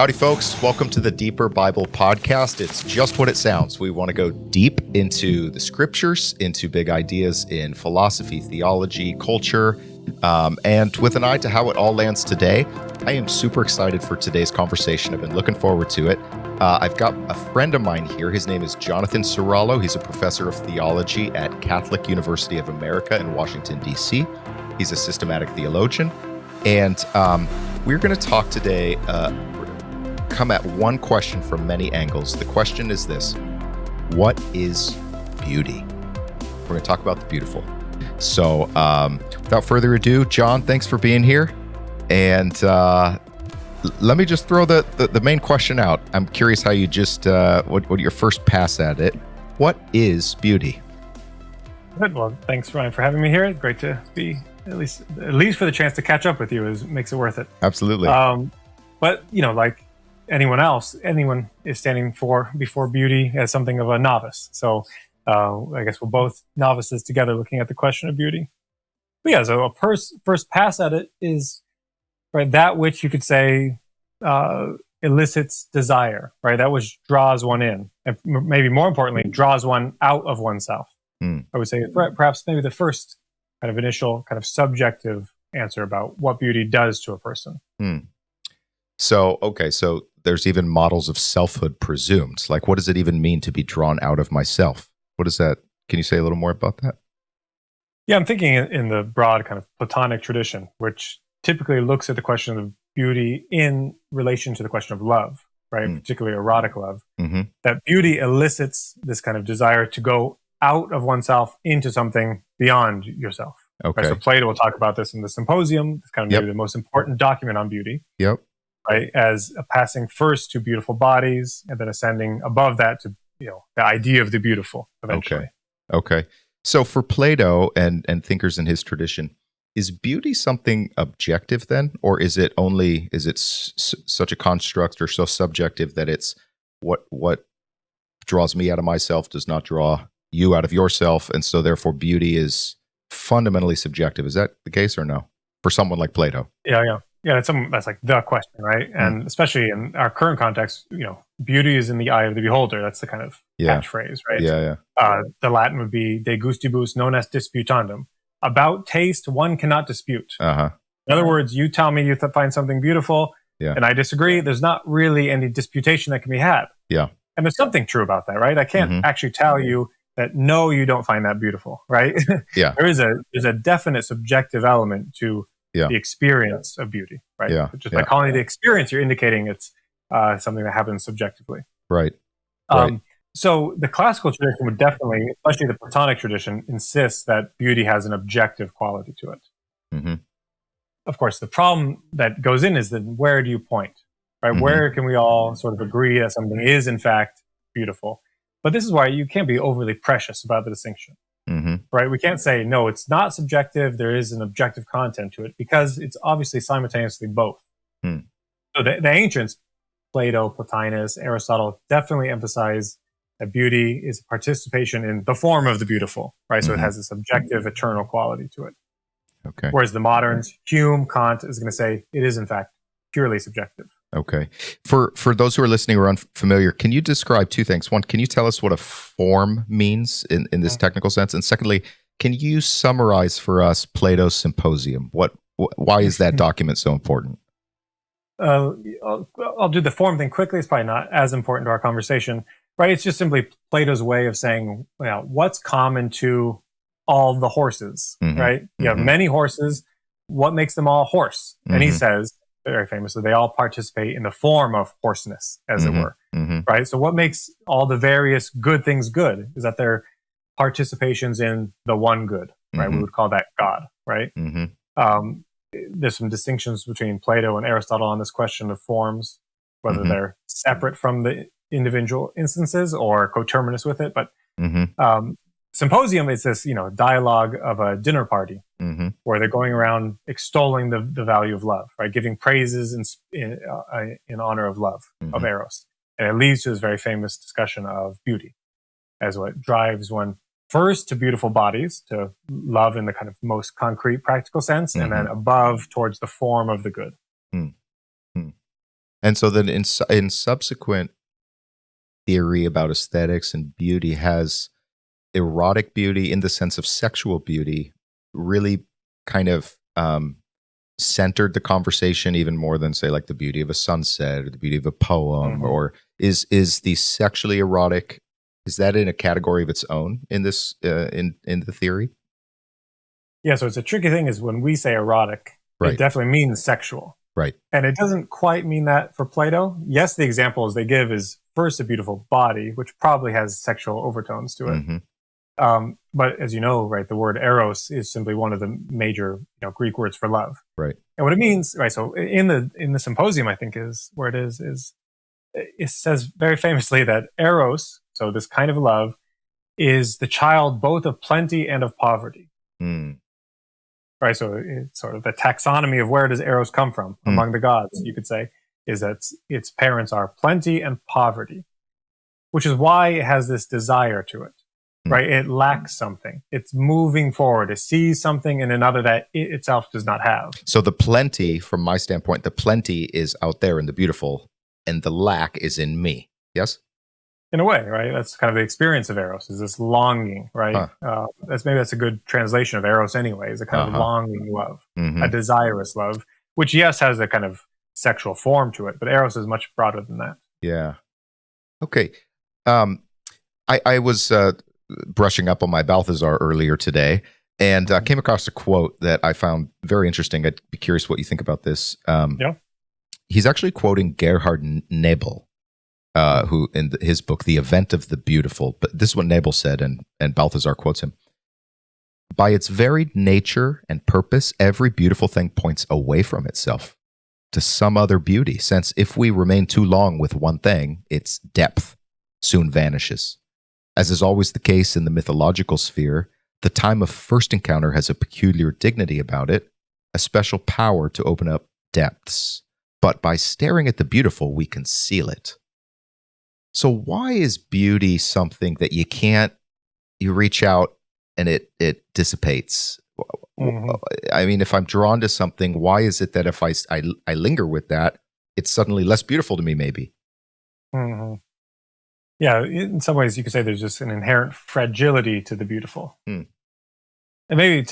Howdy, folks. Welcome to the Deeper Bible Podcast. It's just what it sounds. We want to go deep into the scriptures, into big ideas in philosophy, theology, culture, and with an eye to how it all lands today. I am super excited for today's conversation. I've been looking forward to it. I've got a friend of mine here. His name is Jon Ciraulo. He's a professor of theology at Catholic University of America in Washington, D.C. He's a systematic theologian. And we're going to talk today come at one question from many angles. The question is this: what is beauty? We're going to talk about the beautiful. So without further ado, Jon, thanks for being here. And let me just throw the main question out. I'm curious how you just, what your first pass at it. What is beauty? Good. Well, thanks, Ryan, for having me here. It's great to be, at least for the chance to catch up with you makes it worth it. Absolutely. But, like anyone is standing before beauty as something of a novice. So I guess we're both novices together looking at the question of beauty. But yeah, so a first pass at it is, right, that which you could say elicits desire, right? That which draws one in, and maybe more importantly, draws one out of oneself. I would say perhaps maybe the first kind of initial kind of subjective answer about what beauty does to a person. So there's even models of selfhood presumed. Like, what does it even mean to be drawn out of myself? What is that? Can you say a little more about that? Yeah, I'm thinking in the broad kind of Platonic tradition, which typically looks at the question of beauty in relation to the question of love, right? Particularly erotic love. That beauty elicits this kind of desire to go out of oneself into something beyond yourself. Okay. Right? So Plato will talk about this in the Symposium. It's kind of maybe the most important document on beauty. Yep. Right, as a passing first to beautiful bodies and then ascending above that to the idea of the beautiful eventually. Okay. So for Plato and thinkers in his tradition, is beauty something objective then, or is it such a construct or so subjective that it's what draws me out of myself does not draw you out of yourself, and so therefore beauty is fundamentally subjective? Is that the case or no? For someone like Plato? Yeah, that's like the question, right? And especially in our current context, beauty is in the eye of the beholder. That's the kind of catchphrase, right? Yeah. The Latin would be de gustibus non est disputandum. About taste, one cannot dispute. In other words, you tell me you find something beautiful, and I disagree. There's not really any disputation that can be had. Yeah. And there's something true about that, right? I can't actually tell you that no, you don't find that beautiful, right? Yeah. There's a definite subjective element to the experience of beauty, right? Yeah. Just by calling it the experience, you're indicating it's something that happens subjectively. Right. So the classical tradition would definitely, especially the Platonic tradition, insist that beauty has an objective quality to it. Of course, the problem that goes in is then where do you point, right? Where can we all sort of agree that something is in fact beautiful? But this is why you can't be overly precious about the distinction. Right? We can't say, no, it's not subjective. There is an objective content to it, because it's obviously simultaneously both. So the ancients, Plato, Plotinus, Aristotle, definitely emphasize that beauty is a participation in the form of the beautiful, right? So it has this objective, eternal quality to it. Okay. Whereas the moderns, Hume, Kant, is going to say it is in fact purely subjective. Okay. For those who are listening who are unfamiliar, can you describe two things? One, can you tell us what a form means in this technical sense? And secondly, can you summarize for us Plato's Symposium? Why is that document so important? I'll do the form thing quickly. It's probably not as important to our conversation, right? It's just simply Plato's way of saying, what's common to all the horses, right? You have many horses. What makes them all horse? And he says, very famously, they all participate in the form of horseness, as it were, right? So what makes all the various good things good is that they're participations in the one good, right? We would call that God, right? There's some distinctions between Plato and Aristotle on this question of forms, whether they're separate from the individual instances or coterminous with it. But Symposium is this, dialogue of a dinner party where they're going around extolling the value of love, right? Giving praises in honor of love, of Eros. And it leads to this very famous discussion of beauty as what drives one first to beautiful bodies, to love in the kind of most concrete, practical sense, and then above towards the form of the good. And so then in subsequent theory about aesthetics and beauty has erotic beauty in the sense of sexual beauty really kind of centered the conversation even more than, say, like the beauty of a sunset or the beauty of a poem, or is the sexually erotic, is that in a category of its own in this in the theory? Yeah, so it's a tricky thing is when we say erotic, Right. it definitely means sexual. Right. And it doesn't quite mean that for Plato. Yes, the examples they give is first a beautiful body, which probably has sexual overtones to it. But as you know, right, the word eros is simply one of the major Greek words for love. Right. And what it means, right? So in the Symposium, I think is where it is it says very famously that eros, so this kind of love, is the child both of plenty and of poverty. Right. So it's sort of the taxonomy of where does eros come from among the gods, you could say, is that its parents are plenty and poverty, which is why it has this desire to it. Right. It lacks something. It's moving forward. It sees something in another that it itself does not have. So the plenty, from my standpoint, the plenty is out there in the beautiful, and the lack is in me. Yes? In a way, right? That's kind of the experience of eros, is this longing, right? That's a good translation of eros anyway, is a kind of longing love, a desirous love, which, yes, has a kind of sexual form to it, but eros is much broader than that. Yeah. Okay. I was brushing up on my Balthazar earlier today, and came across a quote that I found very interesting. I'd be curious what you think about this. He's actually quoting Gerhard Nebel, who in his book, The Event of the Beautiful, but this is what Nebel said, and Balthazar quotes him. By its varied nature and purpose, every beautiful thing points away from itself to some other beauty, since if we remain too long with one thing, its depth soon vanishes. As is always the case in the mythological sphere, the time of first encounter has a peculiar dignity about it, a special power to open up depths. But by staring at the beautiful, we conceal it. So why is beauty something that you reach out and it dissipates? I mean, if I'm drawn to something, why is it that if I linger with that, it's suddenly less beautiful to me, maybe? Yeah, in some ways you could say there's just an inherent fragility to the beautiful. And maybe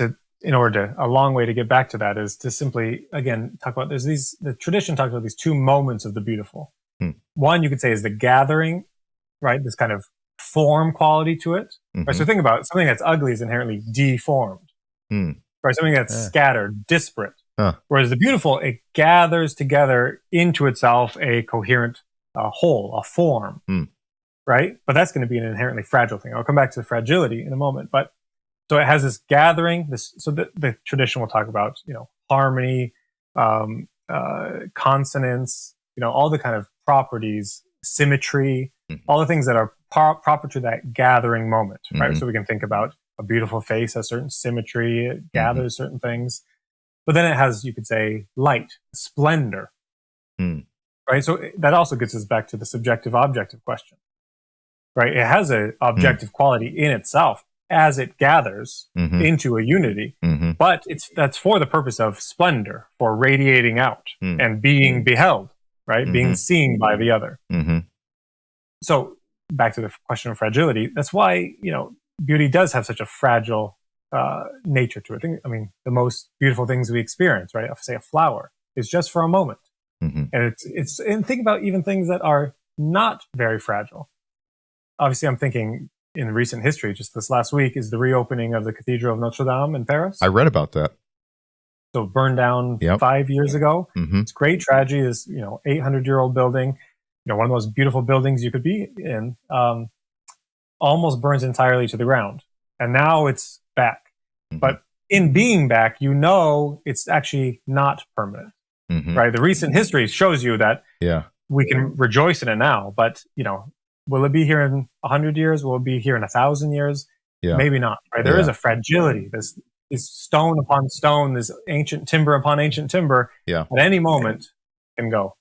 a long way to get back to that is to simply, again, talk about, the tradition talks about these two moments of the beautiful. One, you could say, is the gathering, right? This kind of form quality to it. Right? So think about it. Something that's ugly is inherently deformed. Right? Something that's scattered, disparate. Whereas the beautiful, it gathers together into itself a coherent whole, a form. Right? But that's going to be an inherently fragile thing. I'll come back to the fragility in a moment. But so it has this gathering. So the tradition will talk about, harmony, consonance, all the kind of properties, symmetry, all the things that are proper to that gathering moment. Right? So we can think about a beautiful face has certain symmetry, it gathers certain things. But then it has, you could say, light, splendor. Right? So that also gets us back to the subjective-objective question. Right? It has an objective quality in itself as it gathers into a unity, but that's for the purpose of splendor, for radiating out and being beheld, right? Being seen by the other. So back to the question of fragility, that's why, beauty does have such a fragile nature to it. I mean, the most beautiful things we experience, right? Say a flower is just for a moment. And and think about even things that are not very fragile. Obviously, I'm thinking in recent history, just this last week, is the reopening of the Cathedral of Notre Dame in Paris. I read about that. So burned down 5 years ago. It's great tragedy. This 800-year-old building, one of the most beautiful buildings you could be in, almost burns entirely to the ground, and now it's back. But in being back, it's actually not permanent. Right? The recent history shows you that we can rejoice in it now, but will it be here in 100 years? Will it be here in 1,000 years? Maybe not. Right? There is a fragility. This stone upon stone, this ancient timber upon ancient timber. At any moment can go.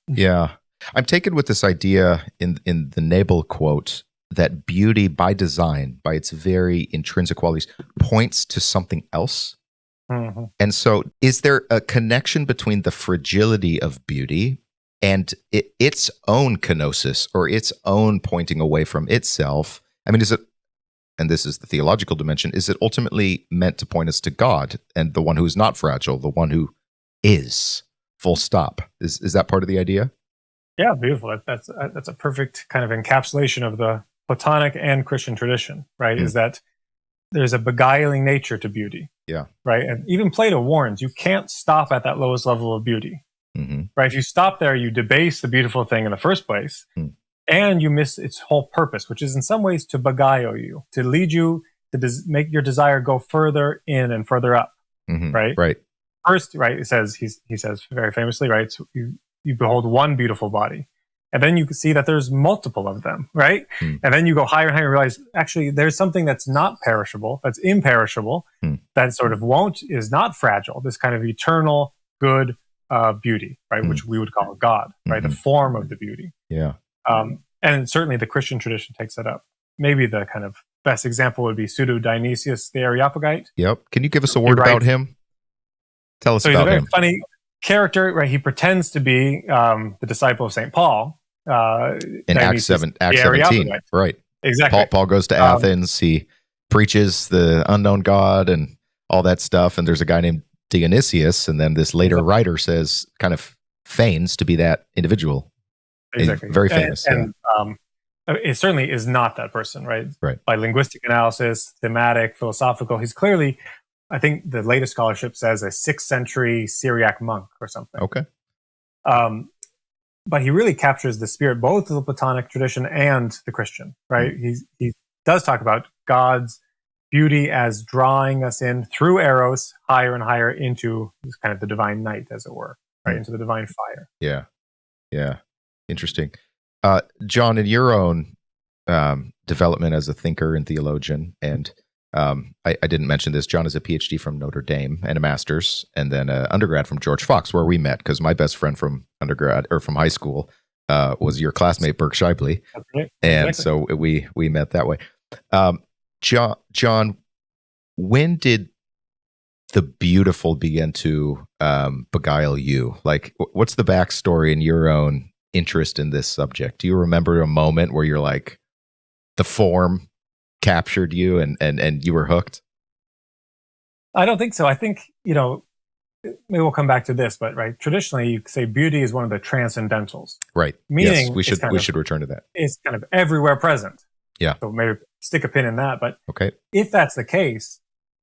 I'm taken with this idea in the Nebel quote that beauty, by design, by its very intrinsic qualities, points to something else. And so, is there a connection between the fragility of beauty and its own kenosis, or its own pointing away from itself. I mean, is it, and this is the theological dimension, is it ultimately meant to point us to God and the one who is not fragile, the one who is, full stop? Is that part of the idea? Yeah, beautiful. That's a perfect kind of encapsulation of the Platonic and Christian tradition, right? Is that there's a beguiling nature to beauty. Yeah. Right. And even Plato warns you can't stop at that lowest level of beauty. Right. If you stop there, you debase the beautiful thing in the first place, and you miss its whole purpose, which is in some ways to beguile you, to lead you to make your desire go further in and further up. Right. Right. First, right. He says very famously, right. So you behold one beautiful body, and then you can see that there's multiple of them. Right. And then you go higher and higher and realize actually there's something that's not perishable, that's imperishable, that sort of is not fragile. This kind of eternal good beauty, right, which we would call God, right, the form of the beauty. Yeah. And certainly the Christian tradition takes that up. Maybe the kind of best example would be Pseudo Dionysius the Areopagite. Yep. Can you give us a word about him? Tell us about him. He's a very funny character, right? He pretends to be the disciple of St. Paul. In Acts 17, right. Exactly. Paul goes to Athens. He preaches the unknown God and all that stuff. And there's a guy named Dionysius, and then this later writer kind of feigns to be that individual. Exactly. Very famous. And it certainly is not that person, right? Right. By linguistic analysis, thematic, philosophical, he's clearly, I think the latest scholarship says, a 6th century Syriac monk or something. Okay. But he really captures the spirit, both of the Platonic tradition and the Christian, right? He does talk about God's beauty as drawing us in through Eros higher and higher into this kind of the divine night, as it were, right? Into the divine fire. Yeah. Yeah. Interesting. Jon, in your own development as a thinker and theologian, and I didn't mention this, Jon is a PhD from Notre Dame and a master's, and then an undergrad from George Fox, where we met, because my best friend from undergrad or from high school was your classmate, Burke Shibley. Okay. And Exactly. so we met that way. Jon, when did the beautiful begin to beguile you? Like, what's the backstory in your own interest in this subject? Do you remember a moment where you're like, the form captured you and you were hooked? I don't think so. I think, maybe we'll come back to this, but right, traditionally you say beauty is one of the transcendentals. Right. Meaning yes, we should return to that. It's kind of everywhere present. Yeah. So maybe stick a pin in that. But okay, if that's the case,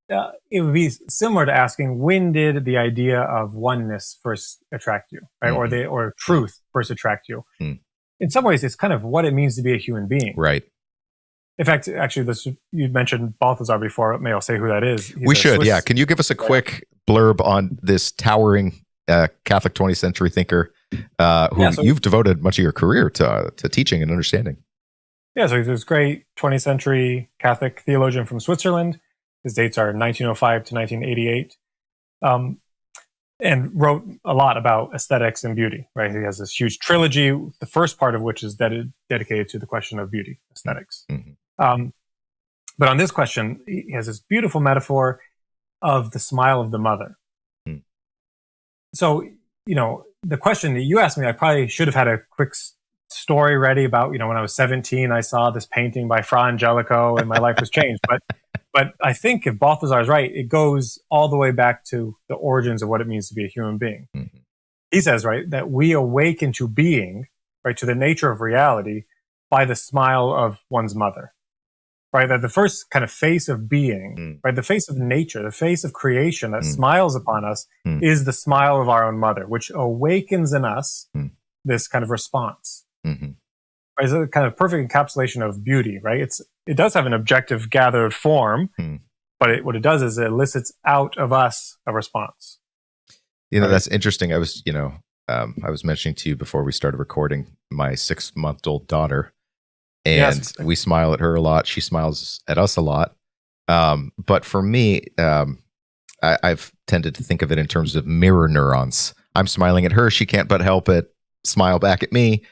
it would be similar to asking, when did the idea of oneness first attract you, right? Or truth first attract you? In some ways, it's kind of what it means to be a human being. Right. In fact, actually, you mentioned Balthazar before. May I say who that is? We should, yeah. Can you give us a quick blurb on this towering Catholic 20th century thinker who you've devoted much of your career to teaching and understanding? Yeah, so he's this great 20th century Catholic theologian from Switzerland. His dates are 1905 to 1988. And wrote a lot about aesthetics and beauty, right? He has this huge trilogy, the first part of which is dedicated to the question of beauty, aesthetics. But on this question, he has this beautiful metaphor of the smile of the mother. So, the question that you asked me, I probably should have had a quick story ready about, when I was 17, I saw this painting by Fra Angelico and my life was changed. But I think if Balthazar is right, it goes all the way back to the origins of what it means to be a human being. He says, right, that we awaken to being, right, to the nature of reality by the smile of one's mother, right? That the first kind of face of being, right, the face of nature, the face of creation that smiles upon us is the smile of our own mother, which awakens in us this kind of response. Right? It's a kind of perfect encapsulation of beauty, right? It does have an objective gathered form, but what it does is it elicits out of us a response. That's interesting. I was, I was mentioning to you before we started recording my 6-month-old daughter, and we smile at her a lot. She smiles at us a lot. But for me, I've tended to think of it in terms of mirror neurons. I'm smiling at her. She can't but help it smile back at me.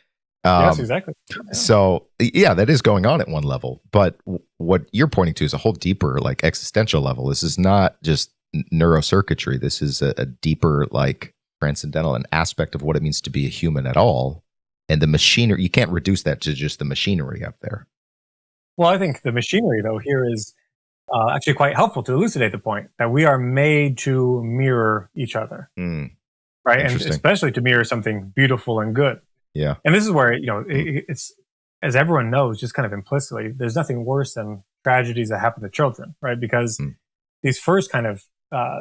Yes, exactly. So yeah, that is going on at one level, but what you're pointing to is a whole deeper, like, existential level. This is not just neurocircuitry. This is a deeper, like, transcendental, an aspect of what it means to be a human at all. And the machinery, you can't reduce that to just the machinery up there. Well, I think the machinery, though, here is actually quite helpful to elucidate the point that we are made to mirror each other, right? And especially to mirror something beautiful and good. Yeah. And this is where, it's, as everyone knows, just kind of implicitly, there's nothing worse than tragedies that happen to children, right? Because these first kind of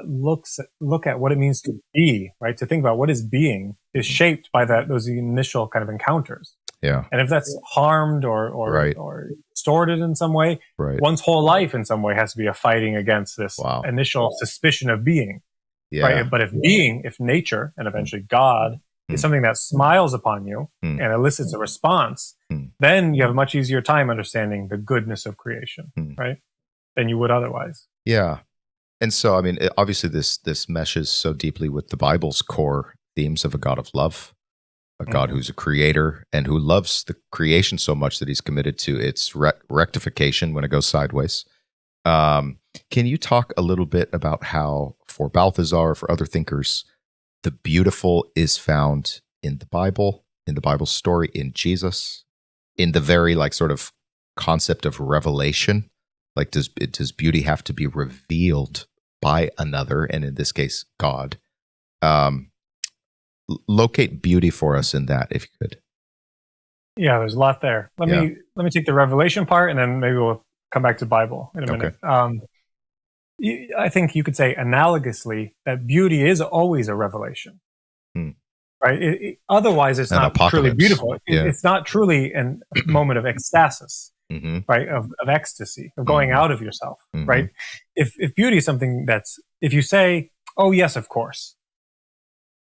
look at what it means to be, right? To think about what is being is shaped by those initial kind of encounters. Yeah. And if that's harmed or distorted in some way, one's whole life in some way has to be a fighting against this initial suspicion of being. Yeah. Right? But if nature and eventually God is something that smiles upon you and elicits a response, then you have a much easier time understanding the goodness of creation, right? Than you would otherwise. Yeah. And so, I mean, obviously this meshes so deeply with the Bible's core themes of a God of love, a God who's a creator and who loves the creation so much that he's committed to its rectification when it goes sideways. Can you talk a little bit about how, for Balthazar, for other thinkers, the beautiful is found in the Bible story, in Jesus, in the very sort of concept of revelation? Like, does beauty have to be revealed by another, and in this case, God? Locate beauty for us in that, if you could. Yeah, there's a lot there. Let me take the revelation part, and then maybe we'll come back to Bible in a minute. I think you could say analogously that beauty is always a revelation, right? Otherwise, it's not truly beautiful. It's not truly a moment of ecstasis, right? Of ecstasy, of going out of yourself, right? If beauty is something if you say, "Oh yes, of course,"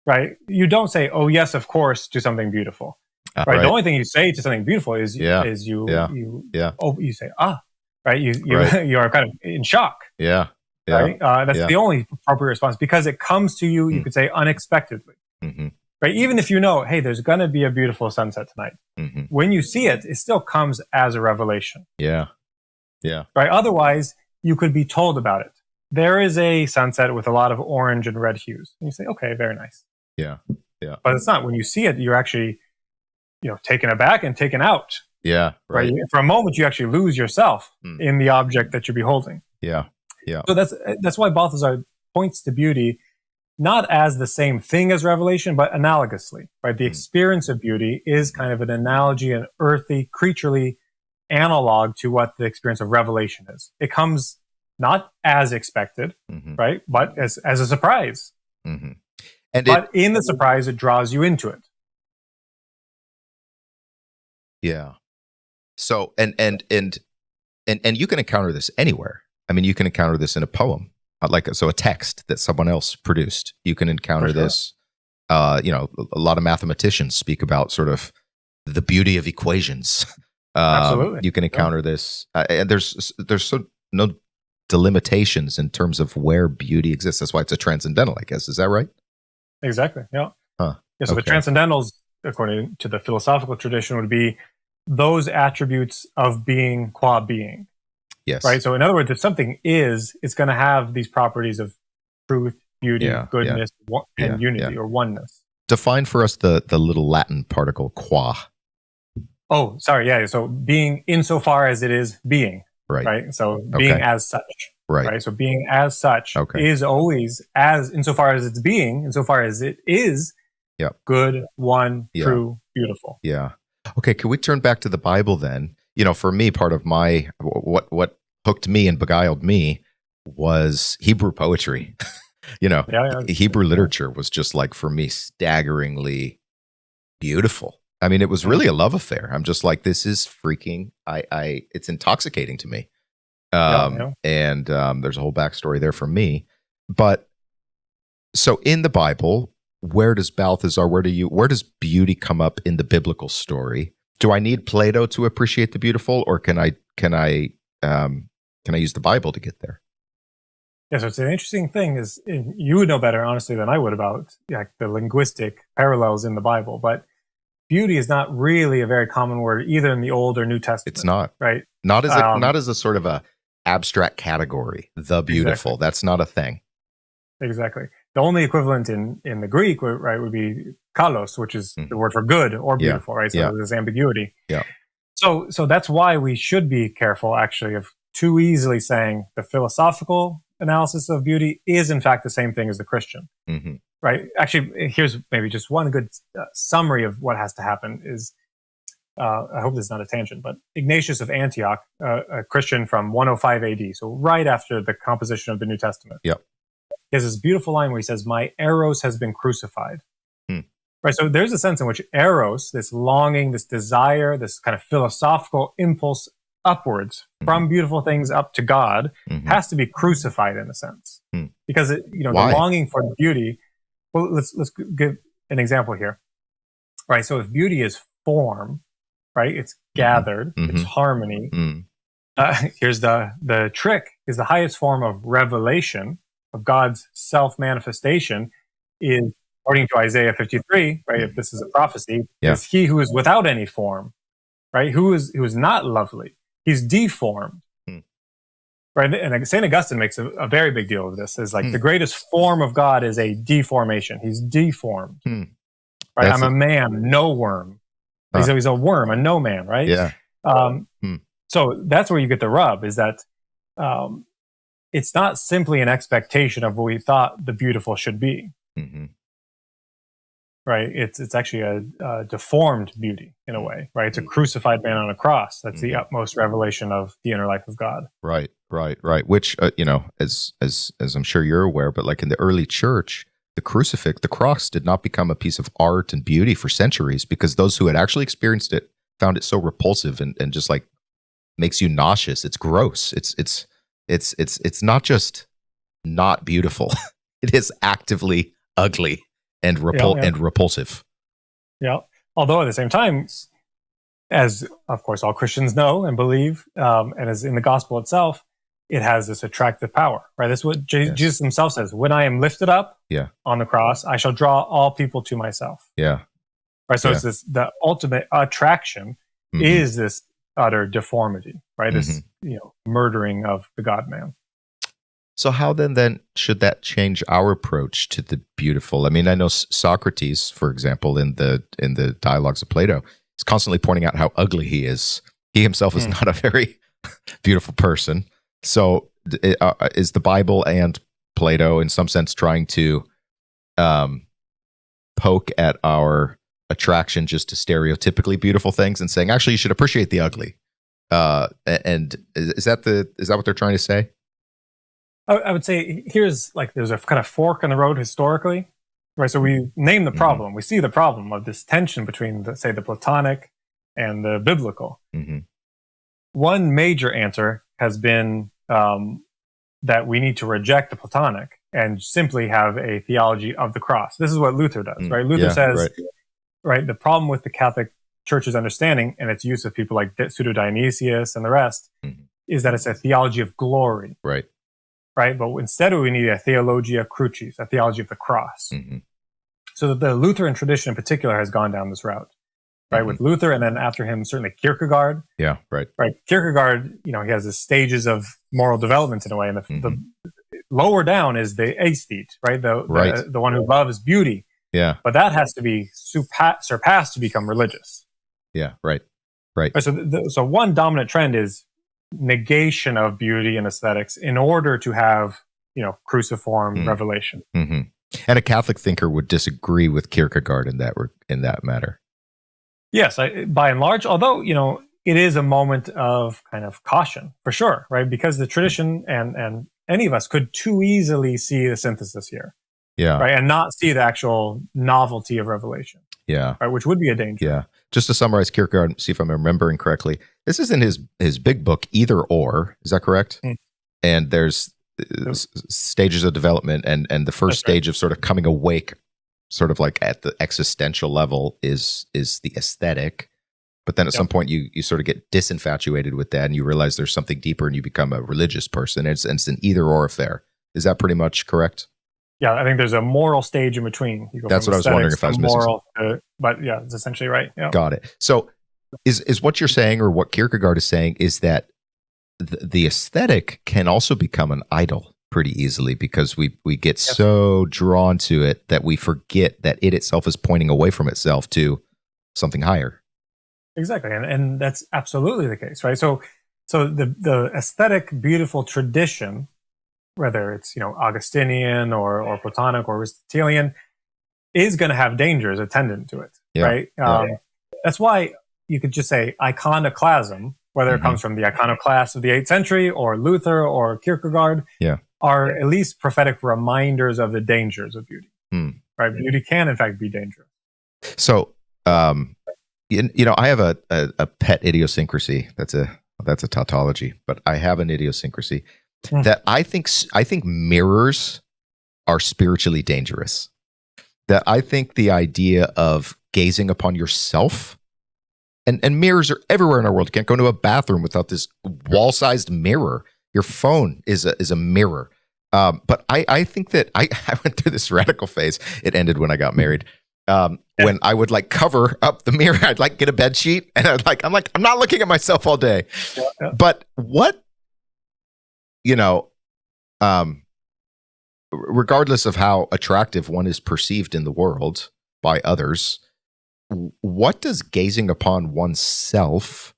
right? You don't say, "Oh yes, of course," to something beautiful, right? The only thing you say to something beautiful is you say, "Ah," right? You are kind of in shock. Yeah. Right. That's the only appropriate response, because it comes to you, you could say, unexpectedly. Right. Even if you know, hey, there's going to be a beautiful sunset tonight. When you see it, it still comes as a revelation. Yeah. Yeah. Right. Otherwise, you could be told about it. There is a sunset with a lot of orange and red hues. And you say, okay, very nice. Yeah. Yeah. But it's not. When you see it, you're actually, taken aback and taken out. Yeah. Right. For a moment, you actually lose yourself in the object that you're beholding. Yeah. Yeah. So that's why Balthazar points to beauty not as the same thing as revelation, but analogously, right? The experience of beauty is kind of an analogy, an earthy, creaturely analog to what the experience of revelation is. It comes not as expected, right? But as a surprise. And in the surprise, it draws you into it. Yeah. So, and you can encounter this anywhere. I mean, you can encounter this in a poem, a text that someone else produced. You can encounter this. A lot of mathematicians speak about sort of the beauty of equations. Absolutely. You can encounter this, and there's no delimitations in terms of where beauty exists. That's why it's a transcendental, I guess. Is that right? Exactly. Yeah. So the transcendentals, according to the philosophical tradition, would be those attributes of being qua being. Yes. Right. So in other words, if something is, it's going to have these properties of truth, beauty, goodness, and unity or oneness. Define for us the little Latin particle qua. Oh, sorry. Yeah. So being insofar as it is being. Right. So being as such. Right. So being as such is always insofar as it's being, insofar as it is good, one, true, beautiful. Yeah. Okay. Can we turn back to the Bible then? For me, part of my what hooked me and beguiled me was Hebrew poetry. Hebrew literature was just for me staggeringly beautiful. I mean, it was really a love affair. I'm just like, this is freaking. It's intoxicating to me. And there's a whole backstory there for me. But so in the Bible, where does Balthazar? Where does beauty come up in the biblical story? Do I need Plato to appreciate the beautiful, or can I use the Bible to get there? Yeah, so it's an interesting thing. Is you would know better, honestly, than I would about the linguistic parallels in the Bible. But beauty is not really a very common word either in the Old or New Testament. It's not, right? Not as a sort of a abstract category. The beautiful. Exactly. That's not a thing. Exactly. the only equivalent in the Greek, right, would be kalos, which is the word for good or beautiful, right? So there's ambiguity. Yeah. So that's why we should be careful, actually, of too easily saying the philosophical analysis of beauty is, in fact, the same thing as the Christian, right? Actually, here's maybe just one good summary of what has to happen is, I hope this is not a tangent, but Ignatius of Antioch, a Christian from 105 AD, so right after the composition of the New Testament. Yep. He has this beautiful line where he says, "My Eros has been crucified." Right. So there's a sense in which Eros, this longing, this desire, this kind of philosophical impulse upwards from beautiful things up to God has to be crucified in a sense. Because the longing for beauty, well, let's give an example here. Right. So if beauty is form, right, it's gathered, it's harmony. Here's the trick, is the highest form of revelation of God's self-manifestation is, according to Isaiah 53, right, if this is a prophecy, is he who is without any form, right, who is not lovely. He's deformed. Right, and St. Augustine makes a very big deal of this, is like the greatest form of God is a deformation. He's deformed. Right, I'm a man, no worm. So he's a worm, a no man, right? Yeah. So that's where you get the rub, is that it's not simply an expectation of what we thought the beautiful should be. Right? It's actually a deformed beauty in a way, right? It's a crucified man on a cross. That's the utmost revelation of the inner life of God. Right. Which, as I'm sure you're aware, but like in the early church, the crucifix, the cross, did not become a piece of art and beauty for centuries, because those who had actually experienced it found it so repulsive and just like makes you nauseous. It's gross. It's not just not beautiful. It is actively ugly and repulsive. Yeah. Although at the same time, as of course all Christians know and believe, and as in the gospel itself, it has this attractive power, right? That's what Jesus himself says. When I am lifted up on the cross, I shall draw all people to myself. Yeah. Right. So it's this, the ultimate attraction is this utter deformity, right? This, murdering of the God-man. So how then should that change our approach to the beautiful? I mean, I know Socrates, for example, in the dialogues of Plato, is constantly pointing out how ugly he is. He himself is not a very beautiful person. So is the Bible and Plato, in some sense, trying to poke at our attraction just to stereotypically beautiful things and saying, actually, you should appreciate the ugly? And is that what they're trying to say? I would say there's a kind of fork in the road historically, right? So we name the problem. We see the problem of this tension between, the Platonic and the biblical. One major answer has been that we need to reject the Platonic and simply have a theology of the cross. This is what Luther does, right? Luther says, right, the problem with the Catholic Church's understanding and its use of people like Pseudo-Dionysius and the rest is that it's a theology of glory. Right? But instead we need a theologia crucis, a theology of the cross. So the Lutheran tradition in particular has gone down this route, right? With Luther, and then after him, certainly Kierkegaard. Right. Kierkegaard, he has the stages of moral development in a way, and the lower down is the aesthete, right? The one who loves beauty. But that has to be surpassed to become religious. Right. So one dominant trend is negation of beauty and aesthetics in order to have, cruciform revelation. And a Catholic thinker would disagree with Kierkegaard in that matter. Yes, by and large, although, it is a moment of kind of caution, for sure, right? Because the tradition and any of us could too easily see the synthesis here. Right. And not see the actual novelty of revelation. Right, which would be a danger. Just to summarize Kierkegaard, see if I'm remembering correctly, this is in his big book, Either Or. Is that correct? And there's stages of development, and the first stage of sort of coming awake, sort of like at the existential level, is the aesthetic. But then at some point you sort of get disinfatuated with that, and you realize there's something deeper, and you become a religious person. It's an either or affair. Is that pretty much correct? Yeah, I think there's a moral stage in between. That's what I was wondering if I was missing. But yeah, it's essentially right. Got it. So is what you're saying, or what Kierkegaard is saying, is that the aesthetic can also become an idol. pretty easily because we get so drawn to it that we forget that it itself is pointing away from itself to something higher. Exactly, and that's absolutely the case, right? So the aesthetic, beautiful tradition, whether it's Augustinian or Platonic or Aristotelian, is going to have dangers attendant to it, right? That's why you could just say iconoclasm, whether it comes from the iconoclasts of the 8th century or Luther or Kierkegaard, are at least prophetic reminders of the dangers of beauty, right? Beauty can, in fact, be dangerous. So, I have a pet idiosyncrasy. That's a tautology, but I have an idiosyncrasy that I think mirrors are spiritually dangerous. That I think the idea of gazing upon yourself, and mirrors are everywhere in our world. You can't go into a bathroom without this wall-sized mirror. Your phone is a mirror. But I think that I went through this radical phase. It ended when I got married. When I would cover up the mirror, I'd get a bed sheet, and I'm not looking at myself all day. But what, regardless of how attractive one is perceived in the world by others, what does gazing upon oneself,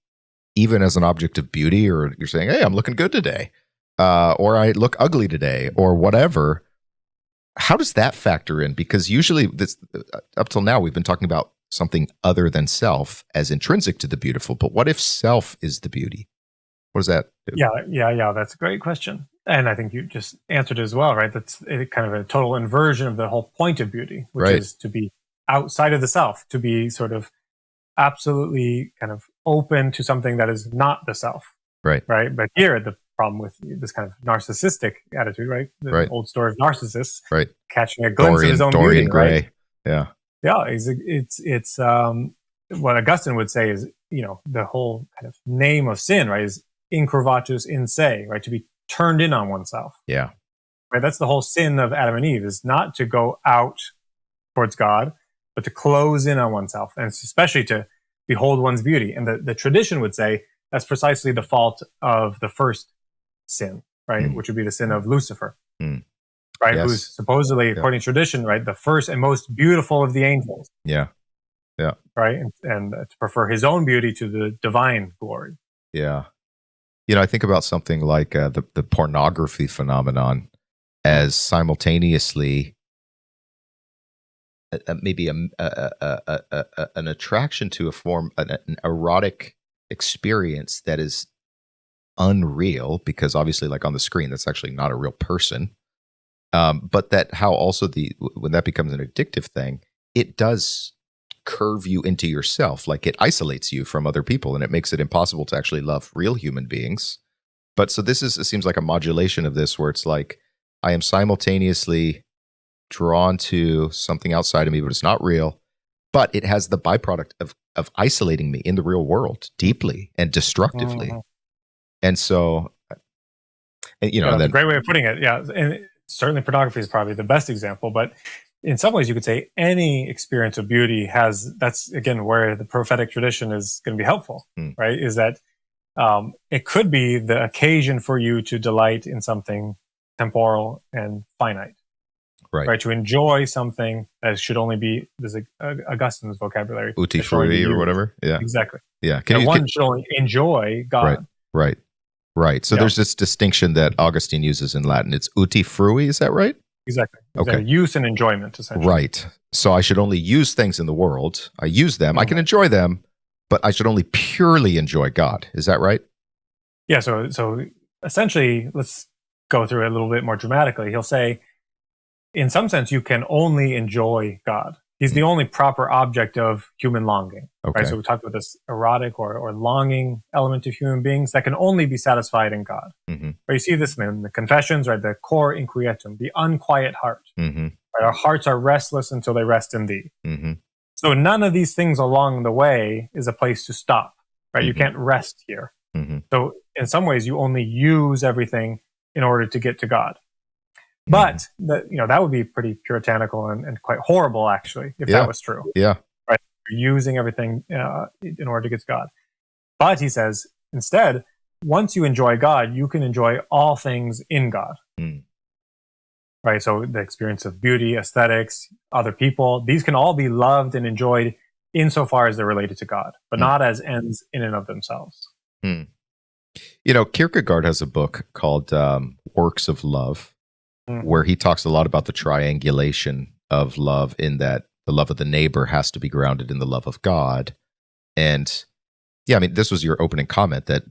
even as an object of beauty, or you're saying, hey, I'm looking good today, or I look ugly today, or whatever, how does that factor in? Because usually up till now, we've been talking about something other than self as intrinsic to the beautiful, but what if self is the beauty? What does that do? Yeah. That's a great question. And I think you just answered it as well, right? That's kind of a total inversion of the whole point of beauty, which is to be outside of the self, to be sort of absolutely kind of open to something that is not the self. Right. But here, the problem with this kind of narcissistic attitude, right? The old story of Narcissus, catching a glimpse of his own Dorian beauty, Gray. right? Yeah. It's what Augustine would say is, the whole kind of name of sin, right, is incurvatus in se, right? To be turned in on oneself. Yeah. Right. That's the whole sin of Adam and Eve, is not to go out towards God, but to close in on oneself, and especially to behold one's beauty. And the tradition would say that's precisely the fault of the first sin, right? Which would be the sin of Lucifer, right? Yes. Who's supposedly, according to tradition, right, the first and most beautiful of the angels. Yeah. Right. And to prefer his own beauty to the divine glory. Yeah. I think about something like the pornography phenomenon as simultaneously maybe an attraction to a form, an erotic experience that is unreal, because obviously, on the screen, that's actually not a real person. But that how also when that becomes an addictive thing, it does curve you into yourself. It isolates you from other people, and it makes it impossible to actually love real human beings. But so it seems like a modulation of this, where it's I am simultaneously drawn to something outside of me, but it's not real. But it has the byproduct of isolating me in the real world deeply and destructively. And so, that's a great way of putting it. Yeah, and certainly pornography is probably the best example, but in some ways you could say any experience of beauty that's again where the prophetic tradition is going to be helpful, right? Is that it could be the occasion for you to delight in something temporal and finite, right? To enjoy something that should only be, this is Augustine's vocabulary, uti frutti or whatever. Yeah, exactly. Yeah, one should only enjoy God. Right. So there's this distinction that Augustine uses in Latin. It's uti frutti. Is that right? Exactly. Okay. Use and enjoyment, essentially. Right. So I should only use things in the world. I use them. I can enjoy them, but I should only purely enjoy God. Is that right? Yeah. So essentially, let's go through it a little bit more dramatically. He'll say, in some sense, you can only enjoy God. He's the only proper object of human longing. Okay. Right? So we talked about this erotic or longing element of human beings that can only be satisfied in God. But you see this in the Confessions, right? The cor inquietum, the unquiet heart. Right? Our hearts are restless until they rest in thee. So none of these things along the way is a place to stop. Right? You can't rest here. So in some ways, you only use everything in order to get to God. But that would be pretty puritanical and quite horrible, actually, if that was true. Yeah. Right. You're using everything in order to get to God. But he says, instead, once you enjoy God, you can enjoy all things in God. right? So the experience of beauty, aesthetics, other people, these can all be loved and enjoyed insofar as they're related to God, but not as ends in and of themselves. You know, Kierkegaard has a book called Works of Love, where he talks a lot about the triangulation of love, in that the love of the neighbor has to be grounded in the love of God. And yeah, I mean, this was your opening comment, that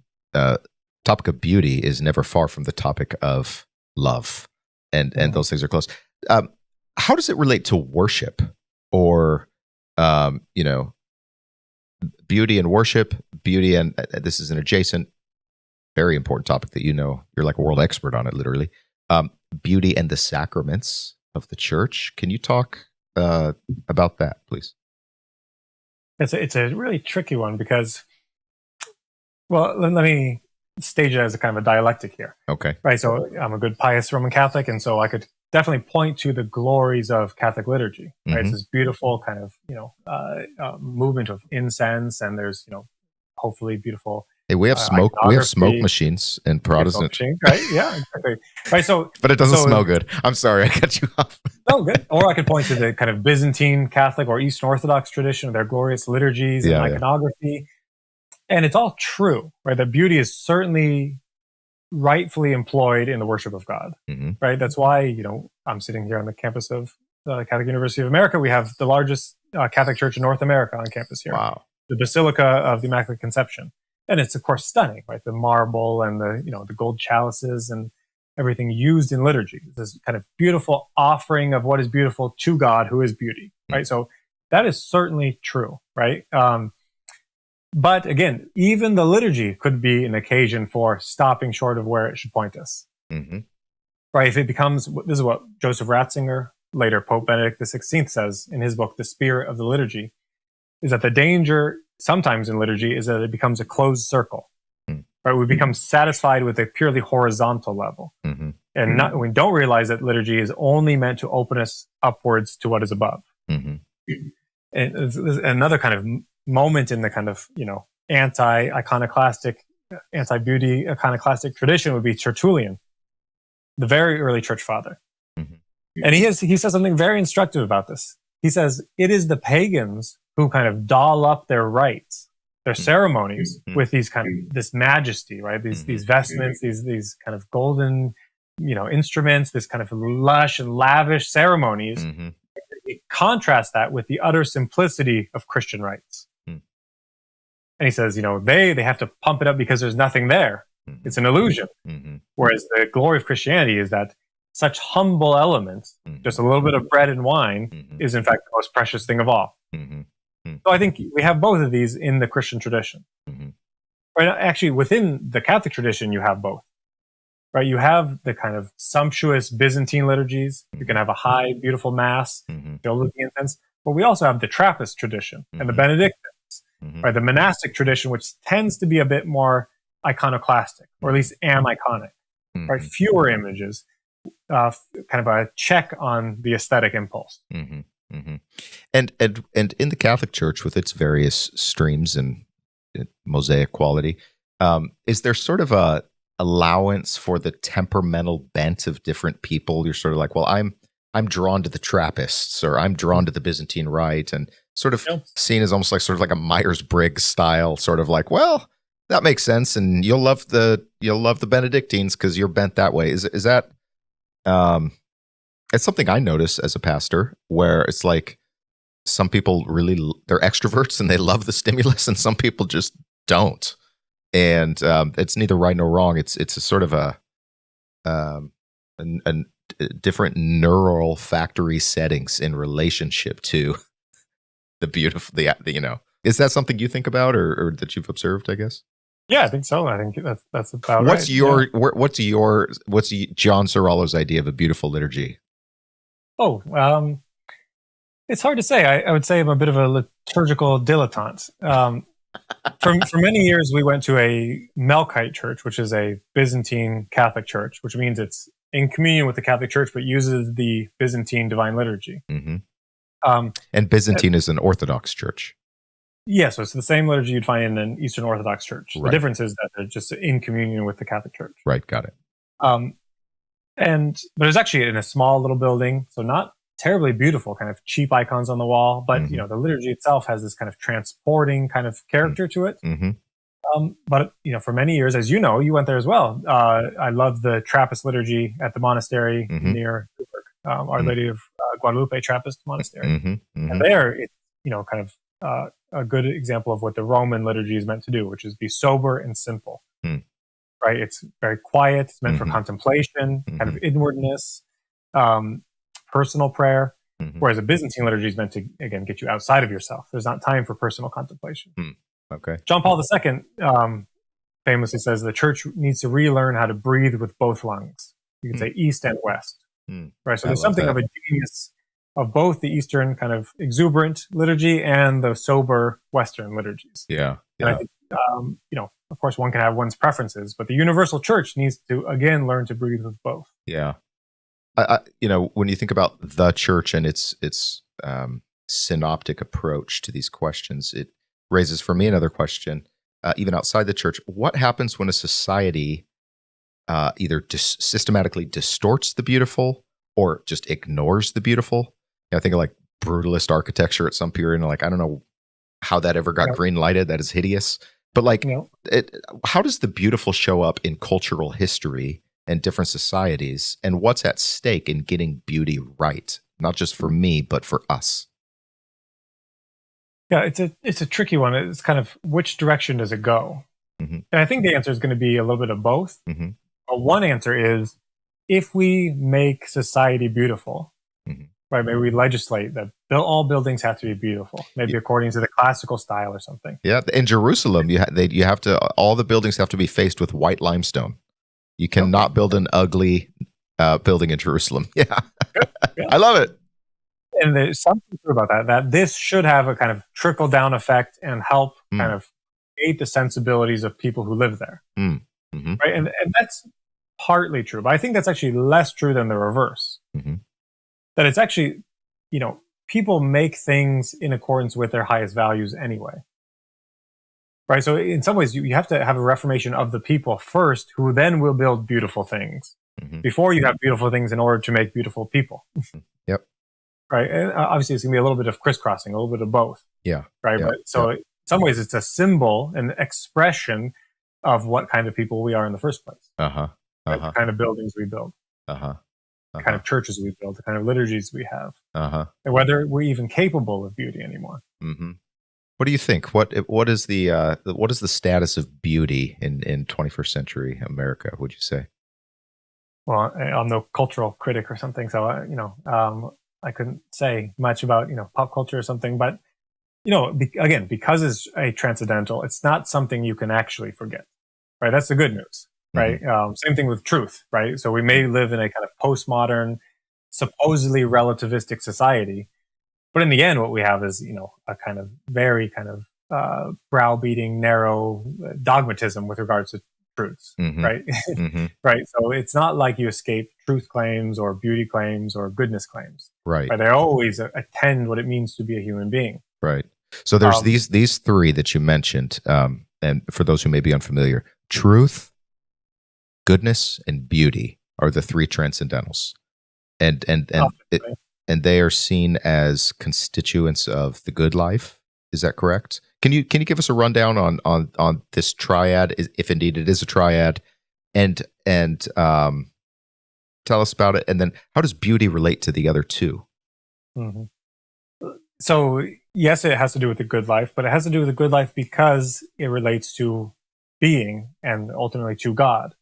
topic of beauty is never far from the topic of love, and those things are close. How does it relate to worship, or you know, beauty and worship, beauty and this is an adjacent, very important topic that, you know, you're like a world expert on it, literally. Beauty and the sacraments of the church. Can you talk about that, please? It's a really tricky one because, well, let me stage it as a kind of a dialectic here. Okay. Right. So I'm a good pious Roman Catholic, and so I could definitely point to the glories of Catholic liturgy. Right. It's this beautiful kind of, you know, movement of incense, and there's, you know, hopefully beautiful. Hey, we have smoke. We have smoke machines in Protestant, right? Yeah, exactly. Right. So, but it doesn't smell good. I'm sorry, I cut you off. No, good. Or I could point to the kind of Byzantine Catholic or Eastern Orthodox tradition of their glorious liturgies and iconography, and it's all true, right? That beauty is certainly rightfully employed in the worship of God, right? That's why, you know, I'm sitting here on the campus of the Catholic University of America. We have the largest Catholic church in North America on campus here. Wow. The Basilica of the Immaculate Conception. And it's, of course, stunning, right? The marble and the, you know, the gold chalices and everything used in liturgy. This kind of beautiful offering of what is beautiful to God, who is beauty, right? So that is certainly true, right? But again, even the liturgy could be an occasion for stopping short of where it should point us, right? If it becomes, this is what Joseph Ratzinger, later Pope Benedict XVI, says in his book, The Spirit of the Liturgy, is that the danger sometimes in liturgy is that it becomes a closed circle, right? We become satisfied with a purely horizontal level. And we don't realize that liturgy is only meant to open us upwards to what is above. And there's another kind of moment in the kind of, you know, anti-iconoclastic, anti-beauty iconoclastic tradition would be Tertullian, the very early church father. And he says something very instructive about this. He says, it is the pagans who kind of doll up their rites, their ceremonies with these kind of, this majesty, right? These vestments, these kind of golden, you know, instruments, this kind of lush and lavish ceremonies. Contrast that with the utter simplicity of Christian rites. And he says, you know, they have to pump it up because there's nothing there. It's an illusion. Whereas the glory of Christianity is that such humble elements, just a little bit of bread and wine, is in fact the most precious thing of all. So I think we have both of these in the Christian tradition. Right? Actually, within the Catholic tradition, you have both. Right? You have the kind of sumptuous Byzantine liturgies. You can have a high, beautiful mass filled with the incense. But we also have the Trappist tradition and the Benedictines, right? The monastic tradition, which tends to be a bit more iconoclastic, or at least aniconic, right? Fewer images, kind of a check on the aesthetic impulse. And in the Catholic Church, with its various streams and mosaic quality, is there sort of a allowance for the temperamental bent of different people? You're sort of like, well, I'm drawn to the Trappists, or I'm drawn to the Byzantine Rite, and sort of seen as almost like sort of like a Myers-Briggs style, sort of like, well, that makes sense, and you'll love the Benedictines because you're bent that way. Is that it's something I notice as a pastor, where it's like some people really, they're extroverts and they love the stimulus, and some people just don't. And it's neither right nor wrong. It's a sort of a different neural factory settings in relationship to the beautiful, you know. Is that something you think about, or that you've observed, I guess? Yeah, I think so. I think that's about what's right. What's Jon Ciraulo's idea of a beautiful liturgy? Oh, it's hard to say. I would say I'm a bit of a liturgical dilettante. For many years, we went to a Melkite church, which is a Byzantine Catholic church, which means it's in communion with the Catholic Church, but uses the Byzantine Divine Liturgy. And Byzantine is an Orthodox church. Yeah, so it's the same liturgy you'd find in an Eastern Orthodox church. Right. The difference is that they're just in communion with the Catholic Church. Right, got it. But it's actually in a small little building, so not terribly beautiful, kind of cheap icons on the wall. But the liturgy itself has this kind of transporting kind of character to it. But for many years, as you know, you went there as well. I love the Trappist liturgy at the monastery near Our Lady of Guadalupe Trappist Monastery, and there it's kind of a good example of what the Roman liturgy is meant to do, which is be sober and simple. Right? It's very quiet. It's meant for contemplation, kind of inwardness, personal prayer. Whereas a Byzantine liturgy is meant to, again, get you outside of yourself. There's not time for personal contemplation. Okay. John Paul II famously says the church needs to relearn how to breathe with both lungs. You can say east and west. Right? So there's something of a genius of both the Eastern kind of exuberant liturgy and the sober Western liturgies. Yeah. And I think, of course, one can have one's preferences, but the universal church needs to, again, learn to breathe with both. Yeah. When you think about the church and its synoptic approach to these questions, it raises for me another question, even outside the church. What happens when a society either systematically distorts the beautiful or just ignores the beautiful? I think of like brutalist architecture at some period, and I don't know how that ever got green lighted. That is hideous. But how does the beautiful show up in cultural history and different societies, and what's at stake in getting beauty right, not just for me, but for us? Yeah, it's a tricky one. It's kind of which direction does it go? And I think the answer is going to be a little bit of both. One answer is if we make society beautiful, right? Maybe we legislate that all buildings have to be beautiful, maybe according to the classical style or something. Yeah, in Jerusalem, you have to. All the buildings have to be faced with white limestone. You cannot build an ugly building in Jerusalem. Yeah. I love it. And there's something true about that this should have a kind of trickle down effect and help kind of aid the sensibilities of people who live there. Right. And that's partly true, but I think that's actually less true than the reverse. That it's actually, people make things in accordance with their highest values anyway. Right. So in some ways, you have to have a reformation of the people first, who then will build beautiful things before you have beautiful things in order to make beautiful people. Yep. Right. And obviously, it's going to be a little bit of crisscrossing, a little bit of both. Yeah. Right. Yeah. But so in some ways, it's a symbol, an expression of what kind of people we are in the first place. Right? The kind of buildings we build. The kind of churches we build, the kind of liturgies we have, and whether we're even capable of beauty anymore. What do you think? What is the status of beauty in 21st century America? Would you say? Well, I'm no cultural critic or something, so I couldn't say much about pop culture or something. But again, because it's a transcendental, it's not something you can actually forget. Right? That's the good news. Right. Same thing with truth. Right. So we may live in a kind of postmodern, supposedly relativistic society, but in the end, what we have is, a kind of very kind of browbeating, narrow dogmatism with regards to truths. Right. Right. So it's not like you escape truth claims or beauty claims or goodness claims. Right. They always attend what it means to be a human being. Right. So there's these three that you mentioned. And for those who may be unfamiliar, truth, goodness, and beauty are the three transcendentals, and they are seen as constituents of the good life. Is that correct? Can you give us a rundown on this triad, if indeed it is a triad, and tell us about it, and then how does beauty relate to the other two? So yes, it has to do with the good life, but it has to do with the good life because it relates to being and ultimately to God.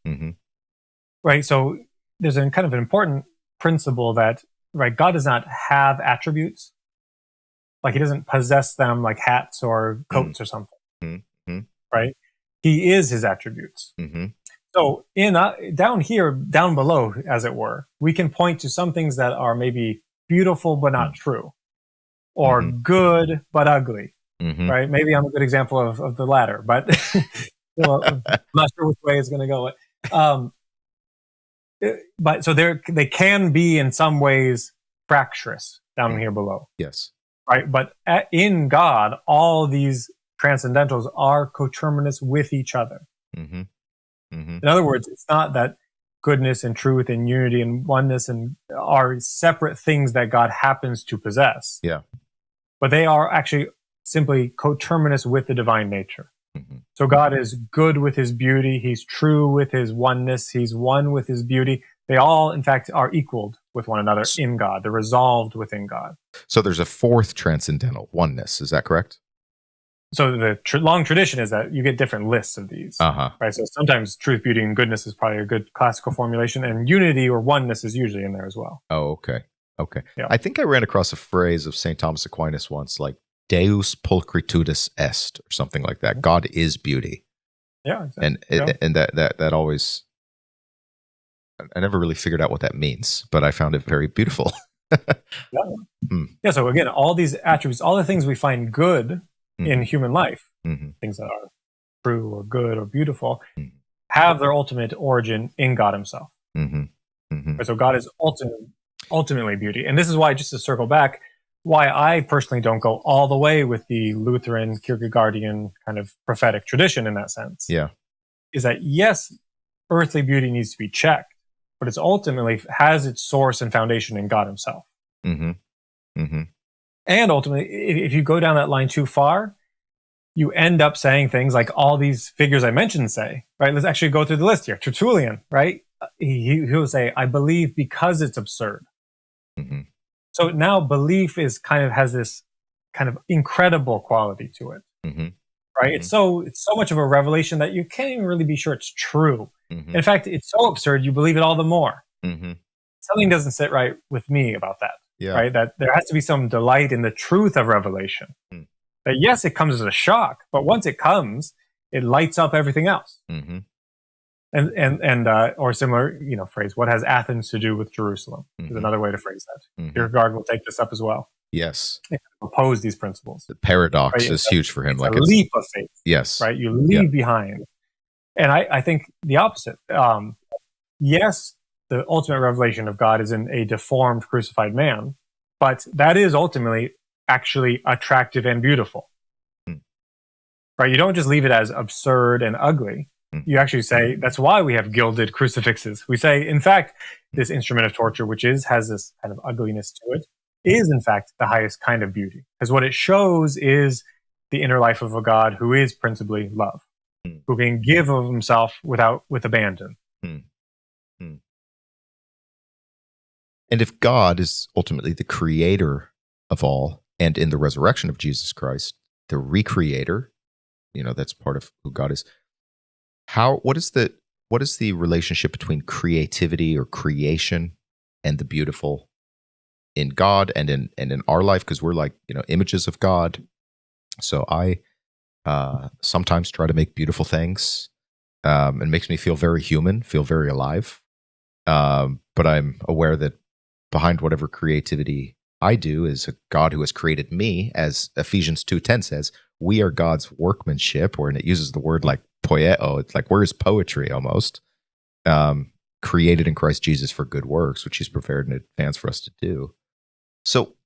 Right. So there's a kind of an important principle that, right, God does not have attributes. Like he doesn't possess them like hats or coats or something. Right. He is his attributes. So down here, down below, as it were, we can point to some things that are maybe beautiful but not true, or good but ugly. Right. Maybe I'm a good example of the latter, but I'm not sure which way it's going to go. But so they can be in some ways fractious down here below. Yes. Right. But in God, all these transcendentals are coterminous with each other. In other words, it's not that goodness and truth and unity and oneness and are separate things that God happens to possess. Yeah. But they are actually simply coterminous with the divine nature. Mm-hmm. So God is good with his beauty. He's true with his oneness. He's one with his beauty. They all, in fact, are equaled with one another in God. They're resolved within God. So there's a fourth transcendental, oneness. Is that correct? So the long tradition is that you get different lists of these, right? So sometimes truth, beauty, and goodness is probably a good classical formulation, and unity or oneness is usually in there as well. Oh, okay. Okay. Yeah. I think I ran across a phrase of St. Thomas Aquinas once, like Deus pulchritudes est, or something like that. God is beauty. Yeah. Exactly. And that always, I never really figured out what that means, but I found it very beautiful. Yeah. So again, all these attributes, all the things we find good in human life, things that are true or good or beautiful, have their ultimate origin in God himself. So God is ultimately beauty. And this is why, just to circle back, why I personally don't go all the way with the Lutheran, Kierkegaardian kind of prophetic tradition in that sense. Yeah. Is that, yes, earthly beauty needs to be checked, but it's ultimately has its source and foundation in God himself. And ultimately, if you go down that line too far, you end up saying things like all these figures I mentioned say, right? Let's actually go through the list here. Tertullian, right? He'll say, I believe because it's absurd. So now belief is has this kind of incredible quality to it, right? It's so much of a revelation that you can't even really be sure it's true. In fact, it's so absurd, you believe it all the more. Something doesn't sit right with me about that. Yeah. Right? That there has to be some delight in the truth of revelation. That yes, it comes as a shock, but once it comes, it lights up everything else. And or similar, phrase, what has Athens to do with Jerusalem? Is another way to phrase that. Kierkegaard will take this up as well. Yes. And oppose these principles. The paradox right? is huge for him. It's a leap of faith. Yes. Right? You leave behind. And I think the opposite. Yes, the ultimate revelation of God is in a deformed, crucified man, but that is ultimately actually attractive and beautiful. Right? You don't just leave it as absurd and ugly. You actually say, that's why we have gilded crucifixes. We say, in fact, this instrument of torture, which has this kind of ugliness to it, is in fact the highest kind of beauty. Because what it shows is the inner life of a God who is principally love, who can give of himself with abandon. And if God is ultimately the creator of all, and in the resurrection of Jesus Christ, the recreator, that's part of who God is. What is the relationship between creativity or creation and the beautiful in God and in our life? Because we're like, images of God. So I sometimes try to make beautiful things. It makes me feel very human, feel very alive. But I'm aware that behind whatever creativity I do is a God who has created me, as Ephesians 2:10 says, we are God's workmanship, and it uses the word like poieo. It's like, where's poetry almost? Created in Christ Jesus for good works, which he's prepared in advance for us to do. So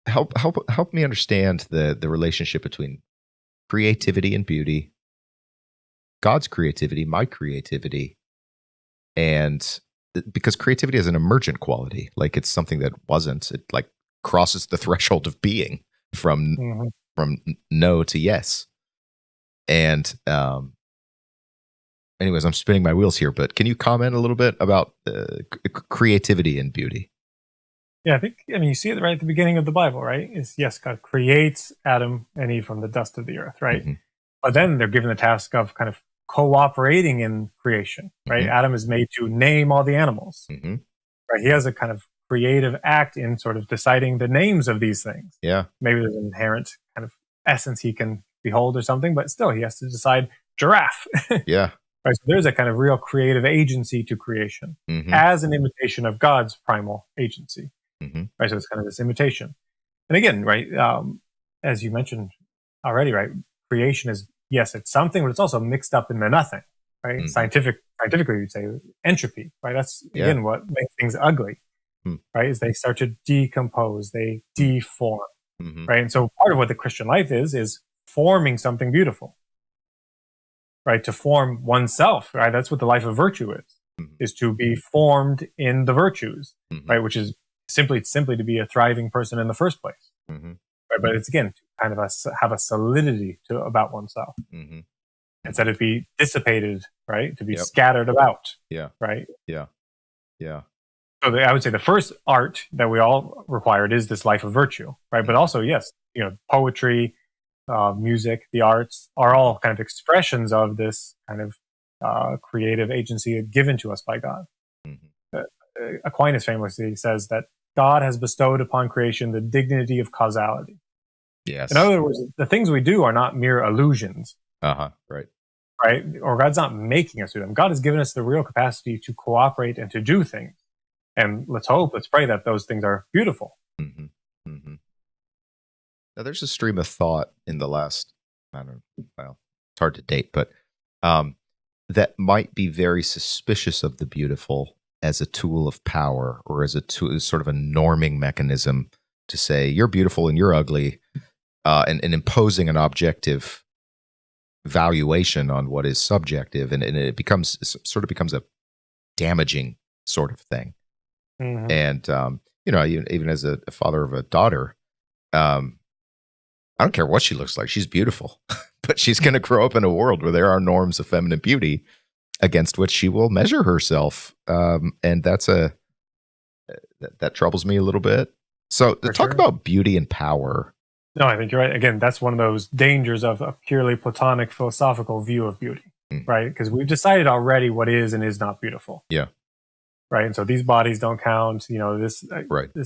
help me understand the relationship between creativity and beauty, God's creativity, my creativity, and because creativity is an emergent quality, like it's something that wasn't, it like crosses the threshold of being from no to yes. And anyways, I'm spinning my wheels here, but can you comment a little bit about creativity and beauty? Yeah, you see it right at the beginning of the Bible, right? It's, yes, God creates Adam and Eve from the dust of the earth, right? But then they're given the task of kind of cooperating in creation, right? Adam is made to name all the animals, right? He has a kind of creative act in sort of deciding the names of these things. Yeah. Maybe there's an inherent kind of essence he can behold or something, but still he has to decide giraffe. Yeah. Right? So there's a kind of real creative agency to creation as an imitation of God's primal agency. Right? So it's kind of this imitation. And again, right, as you mentioned already, right, creation is, yes, it's something, but it's also mixed up in the nothing, right? Scientifically, you'd say entropy, right? That's, again, what makes things ugly, right? Is they start to decompose, they deform, right? And so part of what the Christian life is forming something beautiful, right? To form oneself, right? That's what the life of virtue is. is to be formed in the virtues, Mm-hmm. right? Which is simply to be a thriving person in the first place, Mm-hmm. right? But it's again to kind of have a solidity about oneself Mm-hmm. instead of be dissipated, right? To be Yep. scattered about, Yeah. right? Yeah. Yeah. So I would say the first art that we all required is this life of virtue, right? But also, yes, poetry, music, the arts are all kind of expressions of this kind of creative agency given to us by God. Mm-hmm. Aquinas famously says that God has bestowed upon creation the dignity of causality. Yes. In other words, the things we do are not mere illusions. Right. Right? Or God's not making us do them. God has given us the real capacity to cooperate and to do things. And let's pray that those things are beautiful. Mm-hmm. Mm-hmm. Now, there's a stream of thought in the last, it's hard to date, but that might be very suspicious of the beautiful as a tool of power, or as sort of a norming mechanism to say you're beautiful and you're ugly, and imposing an objective valuation on what is subjective, and it becomes a damaging sort of thing. Mm-hmm. And even as a father of a daughter, I don't care what she looks like, she's beautiful. But she's going to grow up in a world where there are norms of feminine beauty against which she will measure herself, and that troubles me a little bit. So to talk about beauty and power. No, I think you're right. Again, that's one of those dangers of a purely Platonic philosophical view of beauty, right? Because we've decided already what is and is not beautiful. Yeah. Right. And so these bodies don't count. This